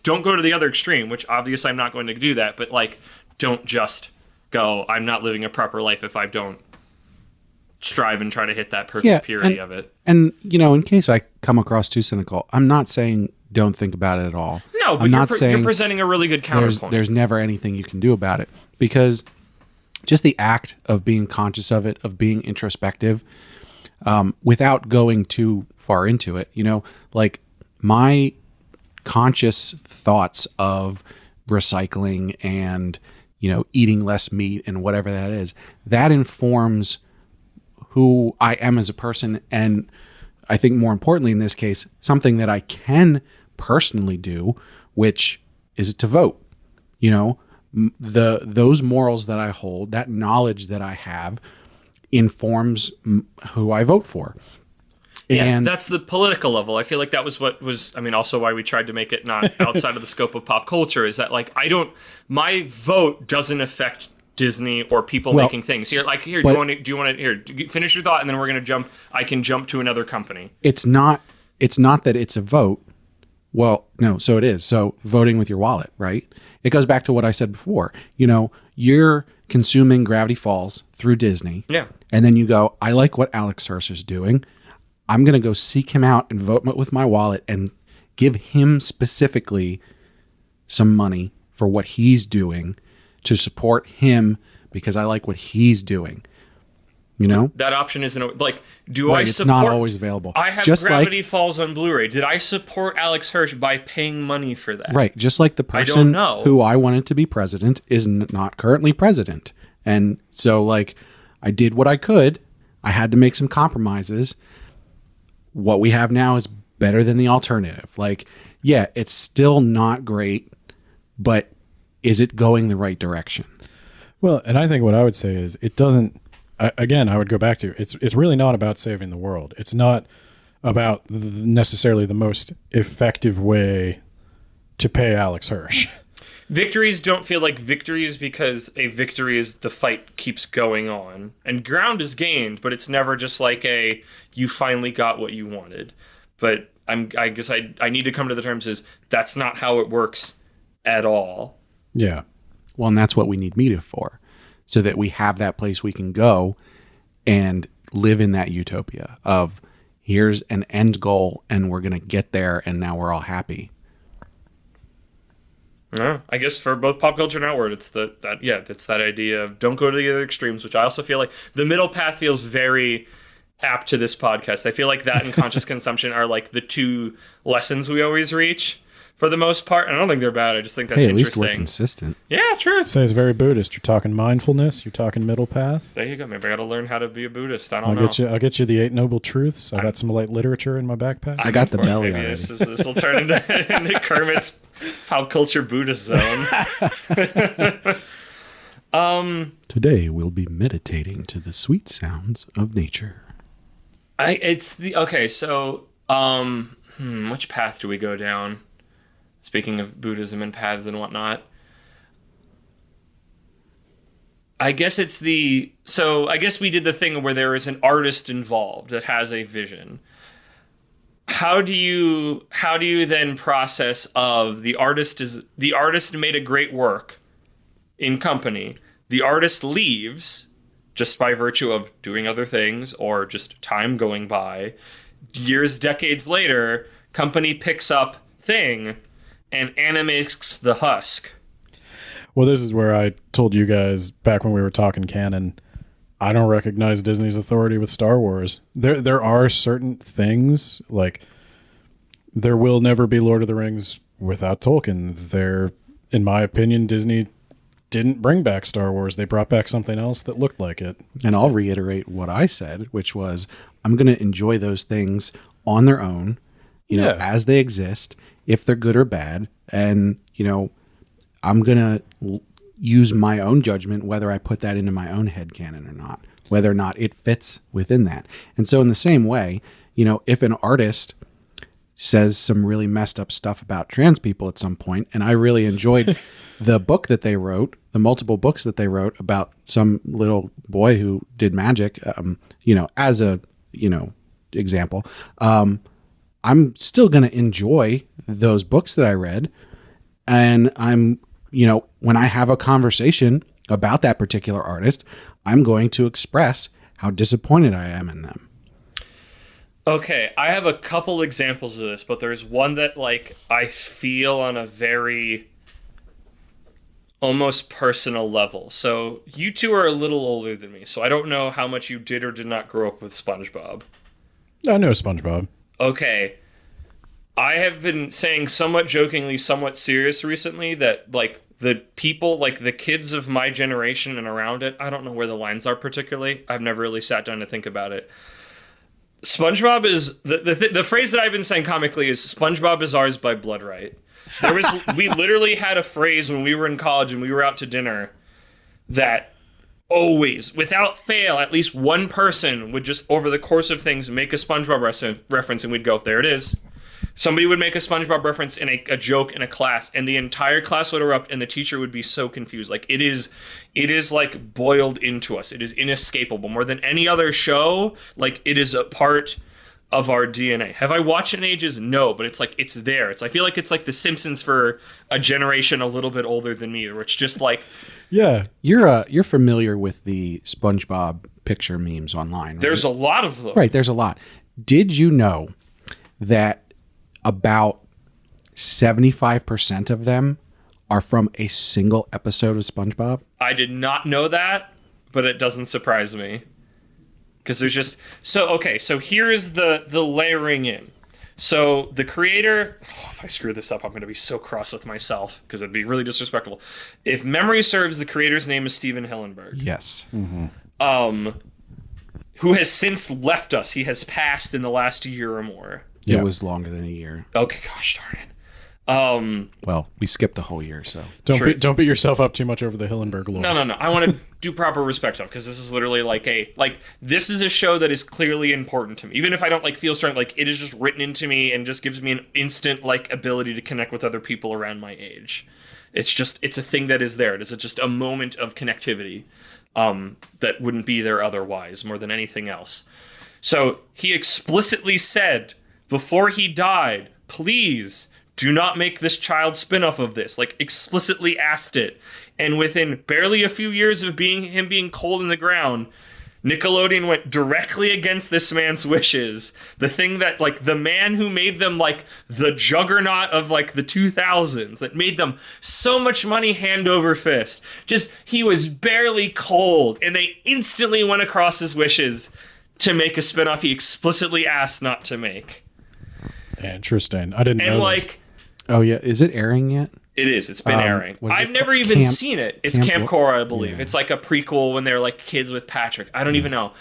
don't go to the other extreme, which obviously I'm not going to do that, but like, don't just go, I'm not living a proper life if I don't strive and try to hit that perfect purity of it. And, in case I come across too cynical, I'm not saying don't think about it at all. No, but I'm not saying you're presenting a really good counterpoint. there's never anything you can do about it, because just the act of being conscious of it, of being introspective, without going too far into it, like my conscious thoughts of recycling and, eating less meat and whatever that is, that informs who I am as a person. And I think more importantly in this case, something that I can personally do, which is to vote. Those morals that I hold, that knowledge that I have, informs who I vote for. And that's the political level. I feel like that was what was, also why we tried to make it not outside of the scope of pop culture, is that like, my vote doesn't affect Disney or people making things. Do you want to finish your thought, and then we're going to I can jump to another company. It's not that it's a vote. Well, no, so it is. So voting with your wallet, right? It goes back to what I said before. You're consuming Gravity Falls through Disney. Yeah. And then you go, I like what Alex Hirsch's doing. I'm going to go seek him out and vote with my wallet and give him specifically some money for what he's doing to support him because I like what he's doing. That option isn't like, it's not always available. I have just Gravity Falls on Blu-ray. Did I support Alex Hirsch by paying money for that? Right. Just like the person who I wanted to be president is not currently president. And so like I did what I could. I had to make some compromises. What we have now is better than the alternative. Like, yeah, it's still not great, but is it going the right direction? Well, and I think what I would say is it doesn't. Again, I would go back to it's really not about saving the world. It's not about necessarily the most effective way to pay Alex Hirsch. Victories don't feel like victories because a victory is the fight keeps going on. And ground is gained, but it's never just like you finally got what you wanted. But I guess I need to come to the terms is that's not how it works at all. Yeah. Well, and that's what we need media for, so that we have that place we can go and live in that utopia of here's an end goal and we're going to get there and now we're all happy. Yeah, I guess for both pop culture and outward, it's it's that idea of don't go to the other extremes, which I also feel like the middle path feels very apt to this podcast. I feel like that and conscious consumption are like the two lessons we always reach for the most part. And I don't think they're bad. I just think that's interesting. At least we're consistent. Yeah, true. So it's very Buddhist. You're talking mindfulness. You're talking middle path. There you go. Maybe I got to learn how to be a Buddhist. I don't know. I'll get you the 8 Noble Truths. I got some light literature in my backpack. I got the belly Maybe already. This will turn into Kermit's pop culture Buddhist zone. Today we'll be meditating to the sweet sounds of nature. Which path do we go down? Speaking of Buddhism and paths and whatnot. I guess we did the thing where there is an artist involved that has a vision. how do you then process of the artist made a great work in company, the artist leaves just by virtue of doing other things or just time going by, years, decades later, company picks up thing and animates the husk. Well, this is where I told you guys back when we were talking canon, I don't recognize Disney's authority with Star Wars. There are certain things, like there will never be Lord of the Rings without Tolkien. There, in my opinion, Disney didn't bring back Star Wars. They brought back something else that looked like it. And I'll reiterate what I said, which was I'm going to enjoy those things on their own, you know, as they exist, if they're good or bad. And, you know, I'm going to use my own judgment whether I put that into my own headcanon or not, whether or not it fits within that. And so in the same way, you know, if an artist says some really messed up stuff about trans people at some point, and I really enjoyed the book that they wrote, the multiple books that they wrote about some little boy who did magic, you know, as a, you know, example, I'm still going to enjoy those books that I read. And I'm, you know, when I have a conversation about that particular artist, I'm going to express how disappointed I am in them. Okay, I have a couple examples of this, but there's one that, like, I feel on a very almost personal level. So you two are a little older than me, so I don't know how much you did or did not grow up with SpongeBob. I know SpongeBob. Okay. I have been saying somewhat jokingly, somewhat serious recently that, like, the people, like, the kids of my generation and around it, I don't know where the lines are particularly. I've never really sat down to think about it. SpongeBob is the phrase that I've been saying comically is SpongeBob is ours by blood right. We literally had a phrase when we were in college and we were out to dinner that always, without fail, at least one person would just over the course of things make a SpongeBob reference, and we'd go, there it is. Somebody would make a SpongeBob reference in a joke in a class, and the entire class would erupt, and the teacher would be so confused. Like, it is like boiled into us. It is inescapable. More than any other show, like, it is a part of our DNA. Have I watched it in ages? No, but it's like, it's there. I feel like it's like The Simpsons for a generation a little bit older than me, where it's just like... Yeah. You're familiar with the SpongeBob picture memes online, right? There's a lot of them. Right, there's a lot. Did you know that about 75% of them are from a single episode of SpongeBob? I did not know that, but it doesn't surprise me. Because there's just... So here is the layering in. So the creator... Oh, if I screw this up, I'm going to be so cross with myself, because it'd be really disrespectful. If memory serves, the creator's name is Steven Hillenburg. Yes. Mm-hmm. Who has since left us. He has passed in the last year or more. It was longer than a year. Okay, gosh darn it. Well, we skipped a whole year, so Don't beat yourself up too much over the Hillenburg lore. No. I want to do proper respect of, because this is literally this is a show that is clearly important to me. Even if I don't feel strong, it is just written into me and just gives me an instant ability to connect with other people around my age. It's a thing that is there. It is just a moment of connectivity that wouldn't be there otherwise, more than anything else. So he explicitly said before he died, please do not make this child spin-off of this. Explicitly asked it. And within barely a few years of him being cold in the ground, Nickelodeon went directly against this man's wishes. The thing that, the man who made them, the juggernaut of, the 2000s, that made them so much money hand over fist. He was barely cold, and they instantly went across his wishes to make a spin-off he explicitly asked not to make. Interesting. I didn't know this. Oh, yeah. Is it airing yet? It is. It's been airing. I've never even seen it. It's Camp Cora, I believe. Yeah. It's a prequel when they're kids with Patrick. I don't even know.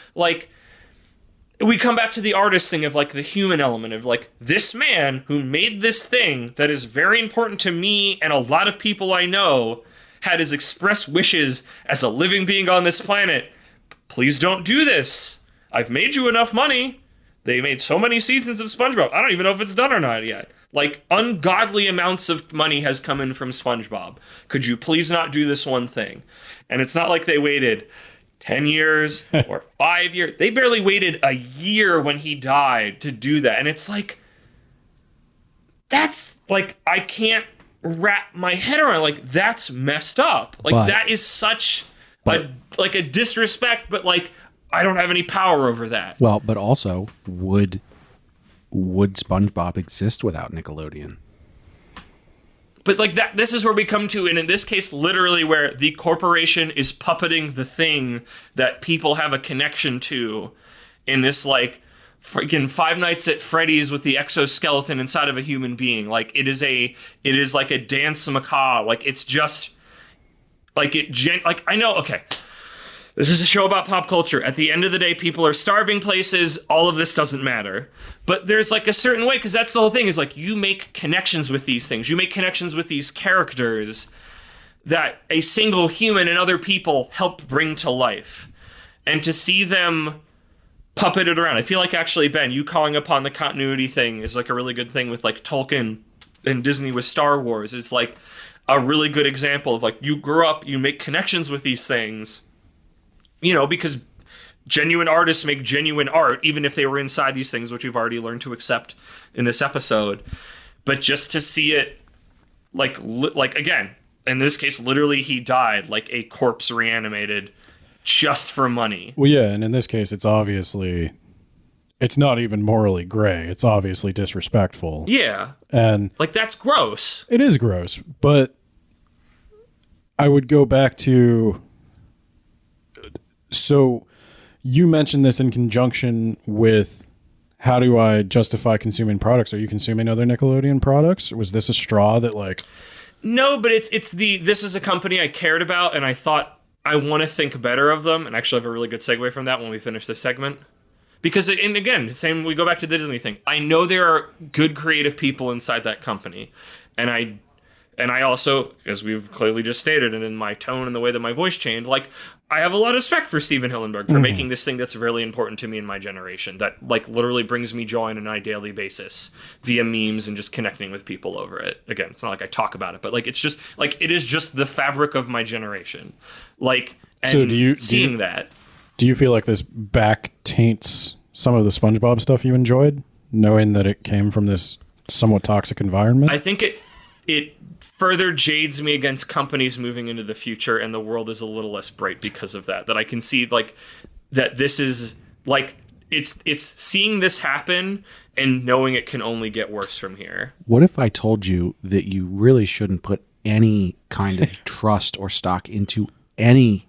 We come back to the artist thing of the human element of this man who made this thing that is very important to me and a lot of people I know had his express wishes as a living being on this planet. Please don't do this. I've made you enough money. They made so many seasons of SpongeBob. I don't even know if it's done or not yet. Ungodly amounts of money has come in from SpongeBob. Could you please not do this one thing? And it's not like they waited 10 years or 5 years. They barely waited a year when he died to do that. And it's that's like, I can't wrap my head around, like, that's messed up. Like, But- that is such but- a disrespect, but like, I don't have any power over that. Well, but also, would SpongeBob exist without Nickelodeon? But like that, this is where we come to, and in this case, literally where the corporation is puppeting the thing that people have a connection to in this like freaking Five Nights at Freddy's with the exoskeleton inside of a human being. Like it is like a dance macabre. Like it's just like like I know, okay. This is a show about pop culture. At the end of the day, people are starving places. All of this doesn't matter. But there's like a certain way, because that's the whole thing, is like you make connections with these things. You make connections with these characters that a single human and other people help bring to life. And to see them puppeted around. I feel like actually, Ben, you calling upon the continuity thing is like a really good thing with like Tolkien and Disney with Star Wars. It's like a really good example of like you grew up, you make connections with these things. You know, because genuine artists make genuine art, even if they were inside these things, which we've already learned to accept in this episode. But just to see it, like again, in this case, literally he died, like a corpse reanimated just for money. Well, yeah, and in this case, it's not even morally gray. It's obviously disrespectful. Yeah. And like, that's gross. it is gross, but I would go back to... So you mentioned this in conjunction with how do I justify consuming products? Are you consuming other Nickelodeon products? Was this a straw that like... No, but this is a company I cared about, and I thought I want to think better of them, and actually have a really good segue from that when we finish this segment. Because, and again, we go back to the Disney thing. I know there are good creative people inside that company, and I also, as we've clearly just stated, and in my tone and the way that my voice changed, like, I have a lot of respect for Steven Hillenburg for making this thing that's really important to me in my generation, that, like, literally brings me joy on a daily basis via memes and just connecting with people over it. Again, it's not like I talk about it, but, like, it's just, like, it is just the fabric of my generation. Like, and So do you feel like this back taints some of the SpongeBob stuff you enjoyed, knowing that it came from this somewhat toxic environment? I think it further jades me against companies moving into the future, and the world is a little less bright because of that. That I can see, like, that this is, like, it's seeing this happen and knowing it can only get worse from here. What if I told you that you really shouldn't put any kind of trust or stock into any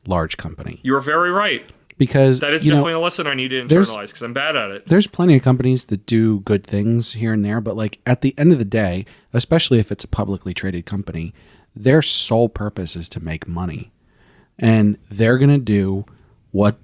large company? You're very right. Because That is definitely a lesson I need to internalize, because I'm bad at it. there's plenty of companies that do good things here and there, but like at the end of the day, especially if it's a publicly traded company, their sole purpose is to make money. And they're going to do what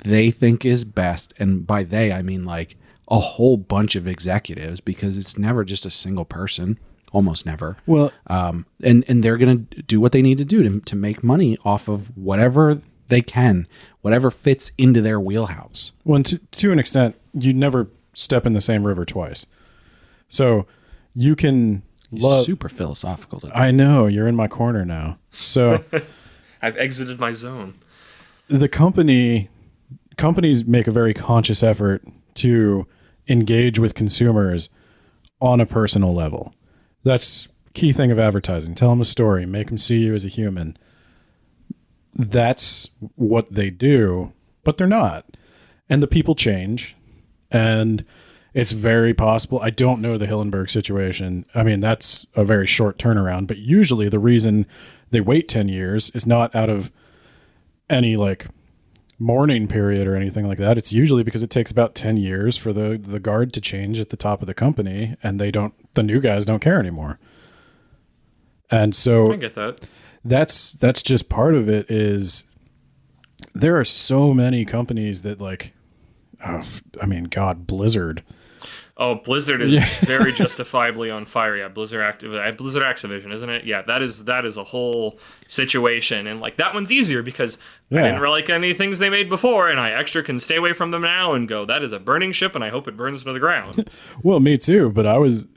they think is best. And by they, I mean like a whole bunch of executives, because it's never just a single person, almost never. Well, And they're going to do what they need to do to make money off of whatever they can, whatever fits into their wheelhouse. well, to an extent, you never step in the same river twice. So you can love... Super philosophical today. I know, you're in my corner now. So I've exited my zone. the companies make a very conscious effort to engage with consumers on a personal level. That's key thing of advertising. Tell them a story, make them see you as a human. That's what they do, but they're not. And the people change, and it's very possible. I don't know the Hillenburg situation. I mean, that's a very short turnaround, but usually the reason they wait 10 years is not out of any like mourning period or anything like that. It's usually because it takes about 10 years for the guard to change at the top of the company, and the new guys don't care anymore. And so I get that. that's just part of it. Is there are so many companies that like, Blizzard. Oh, Blizzard is very justifiably on fire. Yeah, Blizzard Activision, isn't it? Yeah, that is a whole situation, and like that one's easier because I didn't really like any things they made before, and I extra can stay away from them now and go, that is a burning ship, and I hope it burns to the ground. Well, me too, but I was,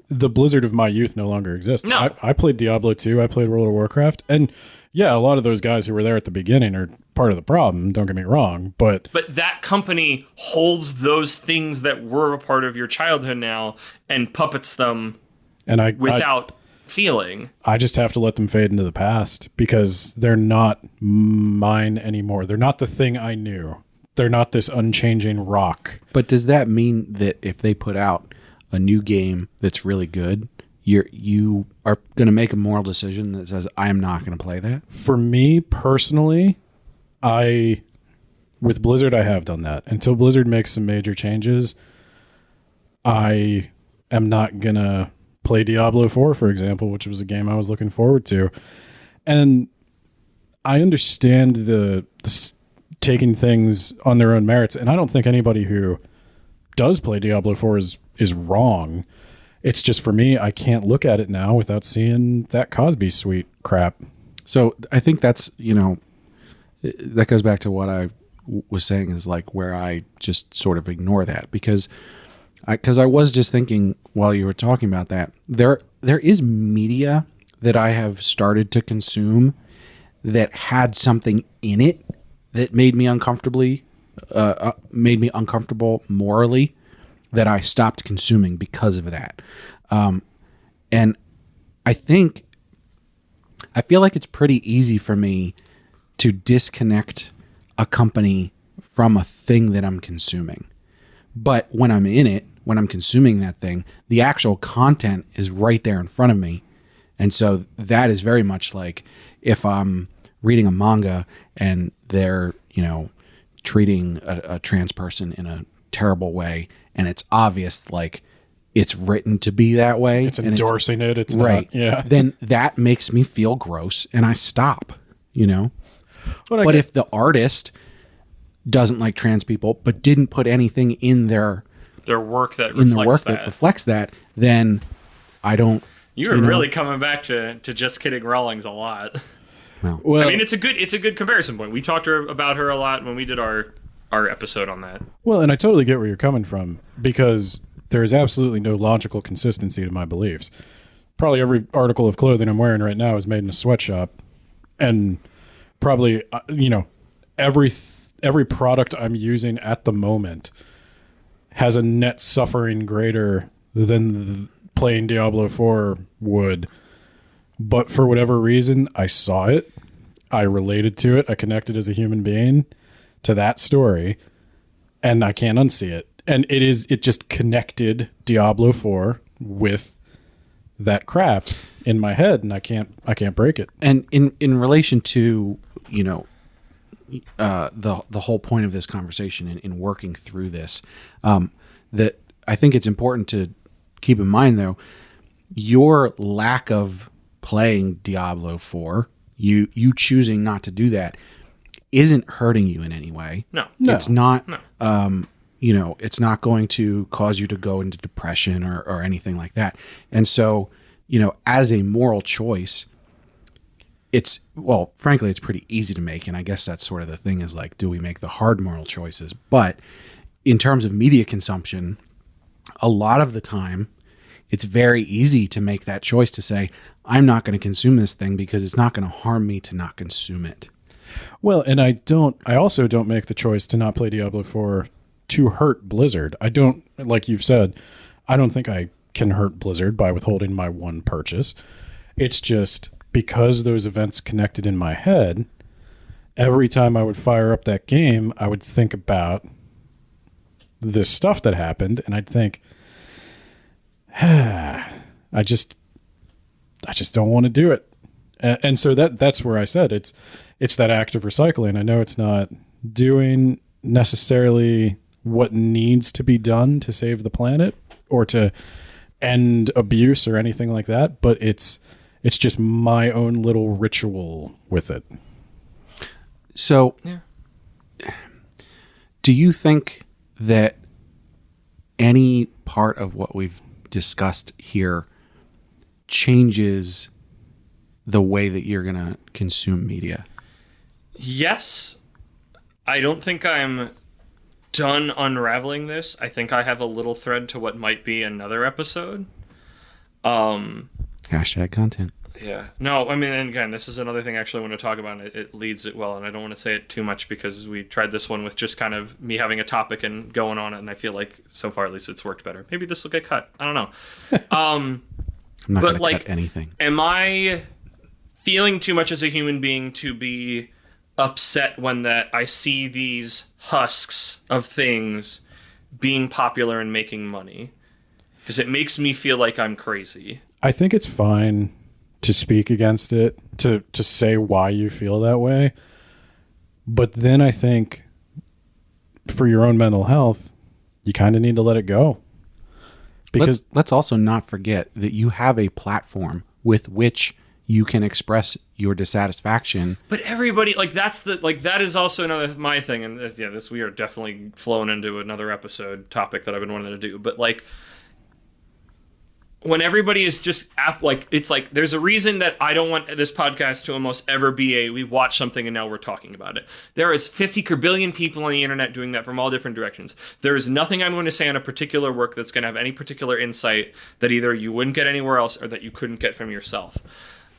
the Blizzard of my youth no longer exists. No. I played Diablo 2, I played World of Warcraft, and yeah, a lot of those guys who were there at the beginning are part of the problem, don't get me wrong, but that company holds those things that were a part of your childhood now and puppets them without feeling. I just have to let them fade into the past because they're not mine anymore. They're not the thing I knew. They're not this unchanging rock. But does that mean that if they put out a new game that's really good, you are going to make a moral decision that says, I am not going to play that? For me personally, with Blizzard, I have done that. Until Blizzard makes some major changes, I am not going to play Diablo 4, for example, which was a game I was looking forward to. And I understand the taking things on their own merits, and I don't think anybody who does play Diablo 4 is wrong. It's just for me, I can't look at it now without seeing that Cosby Suite crap. So I think that's, that goes back to what I was saying is like where I just sort of ignore that because I was just thinking while you were talking about that, there is media that I have started to consume that had something in it that made me uncomfortable morally, that I stopped consuming because of that. And I feel like it's pretty easy for me to disconnect a company from a thing that I'm consuming. But when I'm in it, when I'm consuming that thing, the actual content is right there in front of me. And so that is very much like if I'm reading a manga and they're, treating a trans person in a terrible way, and it's obvious, like it's written to be that way. It's endorsing it. It's right. Not, yeah. Then that makes me feel gross and I stop, But if the artist doesn't like trans people, but didn't put anything in their work that reflects that, then I don't. You're really coming back to Just Kidding Rawlings a lot. Well, I mean, it's a good comparison point. We talked about her a lot when we did our episode on that. Well, and I totally get where you're coming from because there is absolutely no logical consistency to my beliefs. Probably every article of clothing I'm wearing right now is made in a sweatshop, and probably every product I'm using at the moment has a net suffering greater than playing Diablo 4 would. But for whatever reason, I saw it. I related to it. I connected as a human being to that story, and I can't unsee it. And it just connected Diablo 4 with that crap in my head, and I can't break it. And in relation to, the whole point of this conversation in working through this, that I think it's important to keep in mind, though, your lack of playing Diablo 4, you choosing not to do that, isn't hurting you in any way. No. It's not. No. It's not going to cause you to go into depression or anything like that. And so, as a moral choice, frankly, it's pretty easy to make. And I guess that's sort of the thing is like, do we make the hard moral choices? But in terms of media consumption, a lot of the time, it's very easy to make that choice to say, I'm not going to consume this thing because it's not going to harm me to not consume it. Well, and I also don't make the choice to not play Diablo 4 to hurt Blizzard. I don't, like you've said, I don't think I can hurt Blizzard by withholding my one purchase. It's just because those events connected in my head, every time I would fire up that game, I would think about this stuff that happened, and I'd think, I just don't want to do it. And so that's where I said it's that act of recycling. I know it's not doing necessarily what needs to be done to save the planet or to end abuse or anything like that, but it's just my own little ritual with it. So, yeah. Do you think that any part of what we've discussed here changes the way that you're going to consume media? Yes. I don't think I'm done unraveling this. I think I have a little thread to what might be another episode. Hashtag content. Yeah. No, I mean, and again, this is another thing actually I want to talk about, and it leads it well, and I don't want to say it too much because we tried this one with just kind of me having a topic and going on it, and I feel like so far at least it's worked better. Maybe this will get cut. I don't know. I'm not But, going to cut anything. Am I feeling too much as a human being to be upset when that I see these husks of things being popular and making money? Because it makes me feel like I'm crazy. I think it's fine to speak against it, to say why you feel that way. But then I think for your own mental health, you kind of need to let it go. Because Let's also not forget that you have a platform with which you can express your dissatisfaction. But everybody, like, that is also another my thing, and this we are definitely flowing into another episode topic that I've been wanting to do. But like, when everybody is just it's like there's a reason that I don't want this podcast to almost ever be we watch something and now we're talking about it. There is 50 billion people on the internet doing that from all different directions. There is nothing I'm going to say on a particular work that's going to have any particular insight that either you wouldn't get anywhere else or that you couldn't get from yourself.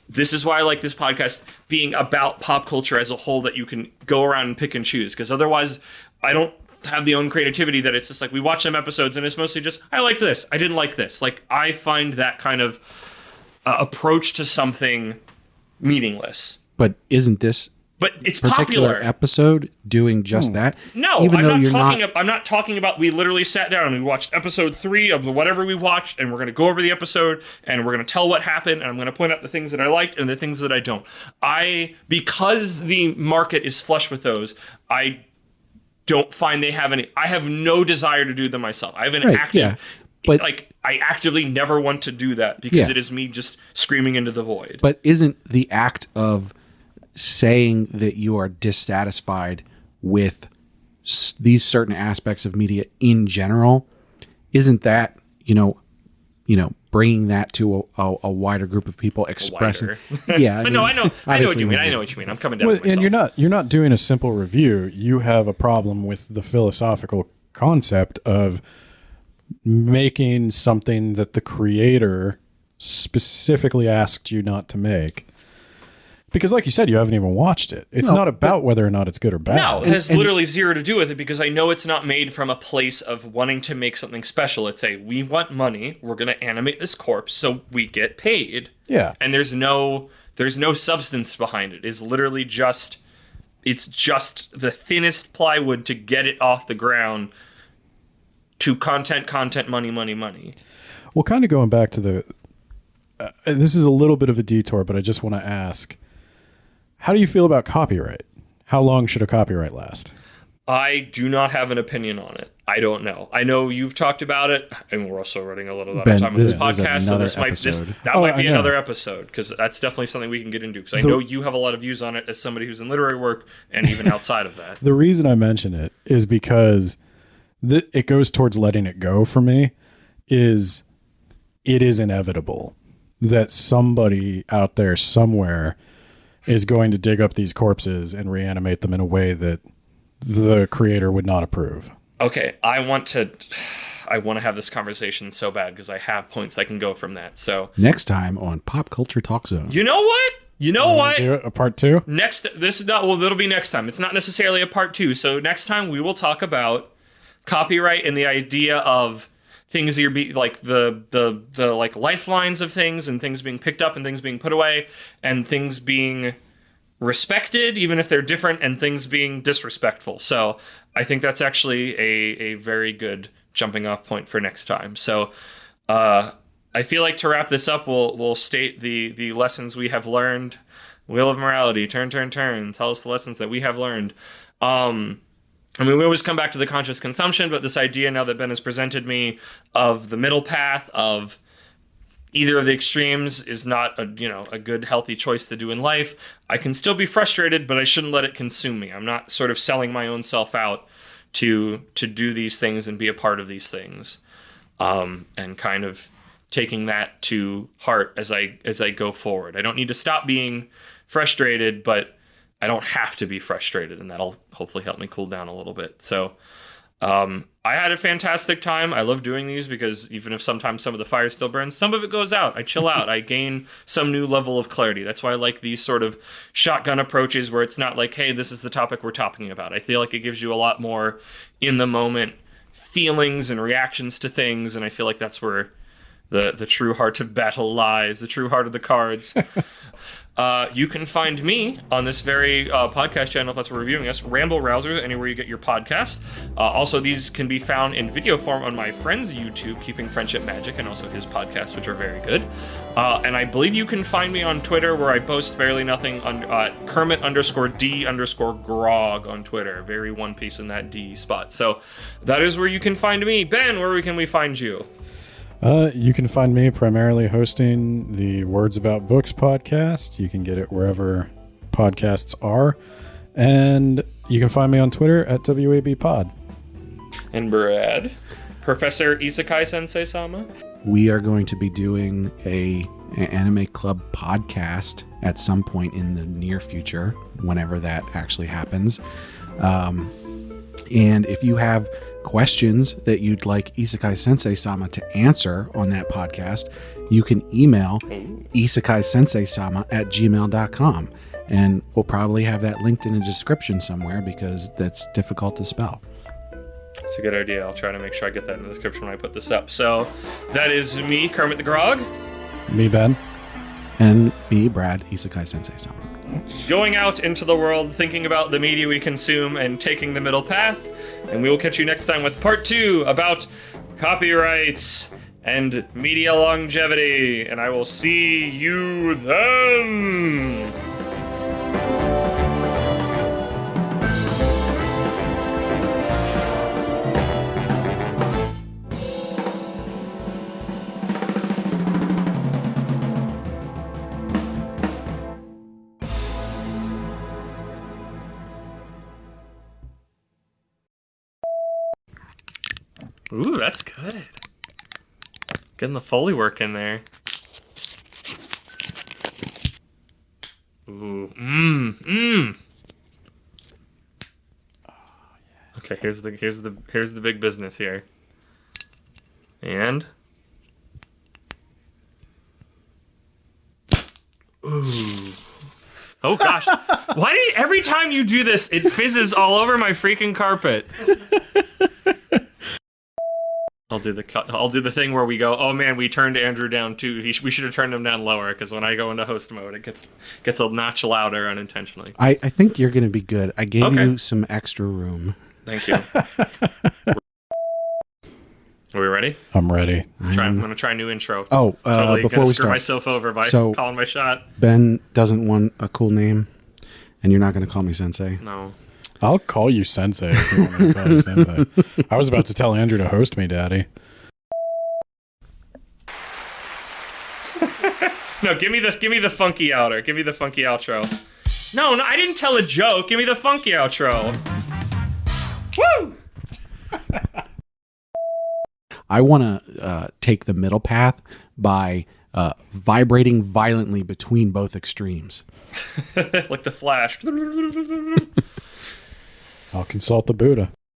This is why I like this podcast being about pop culture as a whole, that you can go around and pick and choose, because otherwise I don't have the own creativity that it's just like we watch some episodes and it's mostly just I like this, I didn't like this. Like, I find that kind of approach to something meaningless. But isn't this But it's particular popular. episode doing just that? No, Even though I'm not talking about we literally sat down and we watched episode 3 of whatever we watched, and we're going to go over the episode and we're going to tell what happened, and I'm going to point out the things that I liked and the things that I don't. Because the market is flush with those, I don't find they have any. I have no desire to do them myself. I have an active. Yeah. But I actively never want to do that because Yeah. it is me just screaming into the void. But isn't the act of saying that you are dissatisfied with these certain aspects of media in general, isn't that, bringing that to a wider group of people, expressing? Yeah, But no, I know what you mean. I know what you mean. I'm coming down. Well, with myself. and you're not doing a simple review. You have a problem with the philosophical concept of making something that the creator specifically asked you not to make. Because like you said, you haven't even watched it. It's not about whether or not it's good or bad. No, it has literally zero to do with it, because I know it's not made from a place of wanting to make something special. It's we want money, we're going to animate this corpse so we get paid. Yeah. And there's no substance behind it. It's literally just the thinnest plywood to get it off the ground to content, money. Well, kind of going back to this is a little bit of a detour, but I just want to ask, how do you feel about copyright? How long should a copyright last? I do not have an opinion on it. I don't know. I know you've talked about it, and we're also running a little out of time with this podcast, so this might be another episode, because that's definitely something we can get into, because I know you have a lot of views on it as somebody who's in literary work, and even outside of that. The reason I mention it is because it goes towards letting it go for me. It is inevitable that somebody out there somewhere is going to dig up these corpses and reanimate them in a way that the creator would not approve. Okay, I want to have this conversation so bad because I have points I can go from that. So Next time on Pop Culture Talk Zone. you know what? Do a part 2? It'll be next time. It's not necessarily a part 2. So next time we will talk about copyright and the idea of things that are like the like lifelines of things, and things being picked up and things being put away, and things being respected even if they're different, and things being disrespectful. So I think that's actually a very good jumping off point for next time. So I feel like to wrap this up, we'll state the lessons we have learned. Wheel of morality, turn. Tell us the lessons that we have learned. I mean, we always come back to the conscious consumption, but this idea now that Ben has presented me of the middle path of either of the extremes is not a good, healthy choice to do in life. I can still be frustrated, but I shouldn't let it consume me. I'm not sort of selling my own self out to do these things and be a part of these things, and kind of taking that to heart as I go forward. I don't need to stop being frustrated, but I don't have to be frustrated, and that'll hopefully help me cool down a little bit. So I I had a fantastic time. I love doing these because even if sometimes some of the fire still burns, some of it goes out. I chill out. I gain some new level of clarity. That's why I like these sort of shotgun approaches where it's not like, hey, this is the topic we're talking about. I feel like it gives you a lot more in the moment feelings and reactions to things, and I feel like that's where the true heart of battle lies, the true heart of the cards. You can find me on this very podcast channel, if that's what we're reviewing us, Ramble Rouser, anywhere you get your podcast. Also, these can be found in video form on my friend's YouTube, Keeping Friendship Magic, and also his podcasts, which are very good. And I believe you can find me on Twitter, where I post barely nothing on Kermit_D_Grog on Twitter. Very One Piece in that D spot. So that is where you can find me. Ben, where can we find you? You can find me primarily hosting the Words About Books podcast. You can get it wherever podcasts are. And you can find me on Twitter at WABpod. And Brad, Professor Isekai Sensei-Sama. We are going to be doing an anime club podcast at some point in the near future, whenever that actually happens. And if you have questions that you'd like Isekai Sensei-Sama to answer on that podcast, you can email isekaisensei-sama@gmail.com, and we'll probably have that linked in a description somewhere because that's difficult to spell. It's a good idea. I'll try to make sure I get that in the description when I put this up. So that is me, Kermit the Grog. Me, Ben. And me, Brad, Isekai Sensei-Sama. Going out into the world, thinking about the media we consume, and taking the middle path. And we will catch you next time with part 2 about copyrights and media longevity. And I will see you then. Ooh, that's good. Getting the Foley work in there. Ooh, Okay, here's the big business here. And ooh. Oh gosh. Why do every time you do this it fizzes all over my freaking carpet? I'll do the thing where we go, oh man, we turned Andrew down too. We should have turned him down lower, because when I go into host mode, it gets a notch louder unintentionally. I think you're going to be good. I gave you some extra room. Thank you. Are we ready? I'm ready. I'm going to try a new intro. Oh, totally before we screw start, myself over by calling my shot. Ben doesn't want a cool name, and you're not going to call me Sensei. No. I'll call you Sensei if you want me to call you Sensei. I was about to tell Andrew to host me, Daddy. No, give me the funky outer. Give me the funky outro. No, I didn't tell a joke. Give me the funky outro. Woo! I want to take the middle path by vibrating violently between both extremes. Like the Flash. I'll consult the Buddha.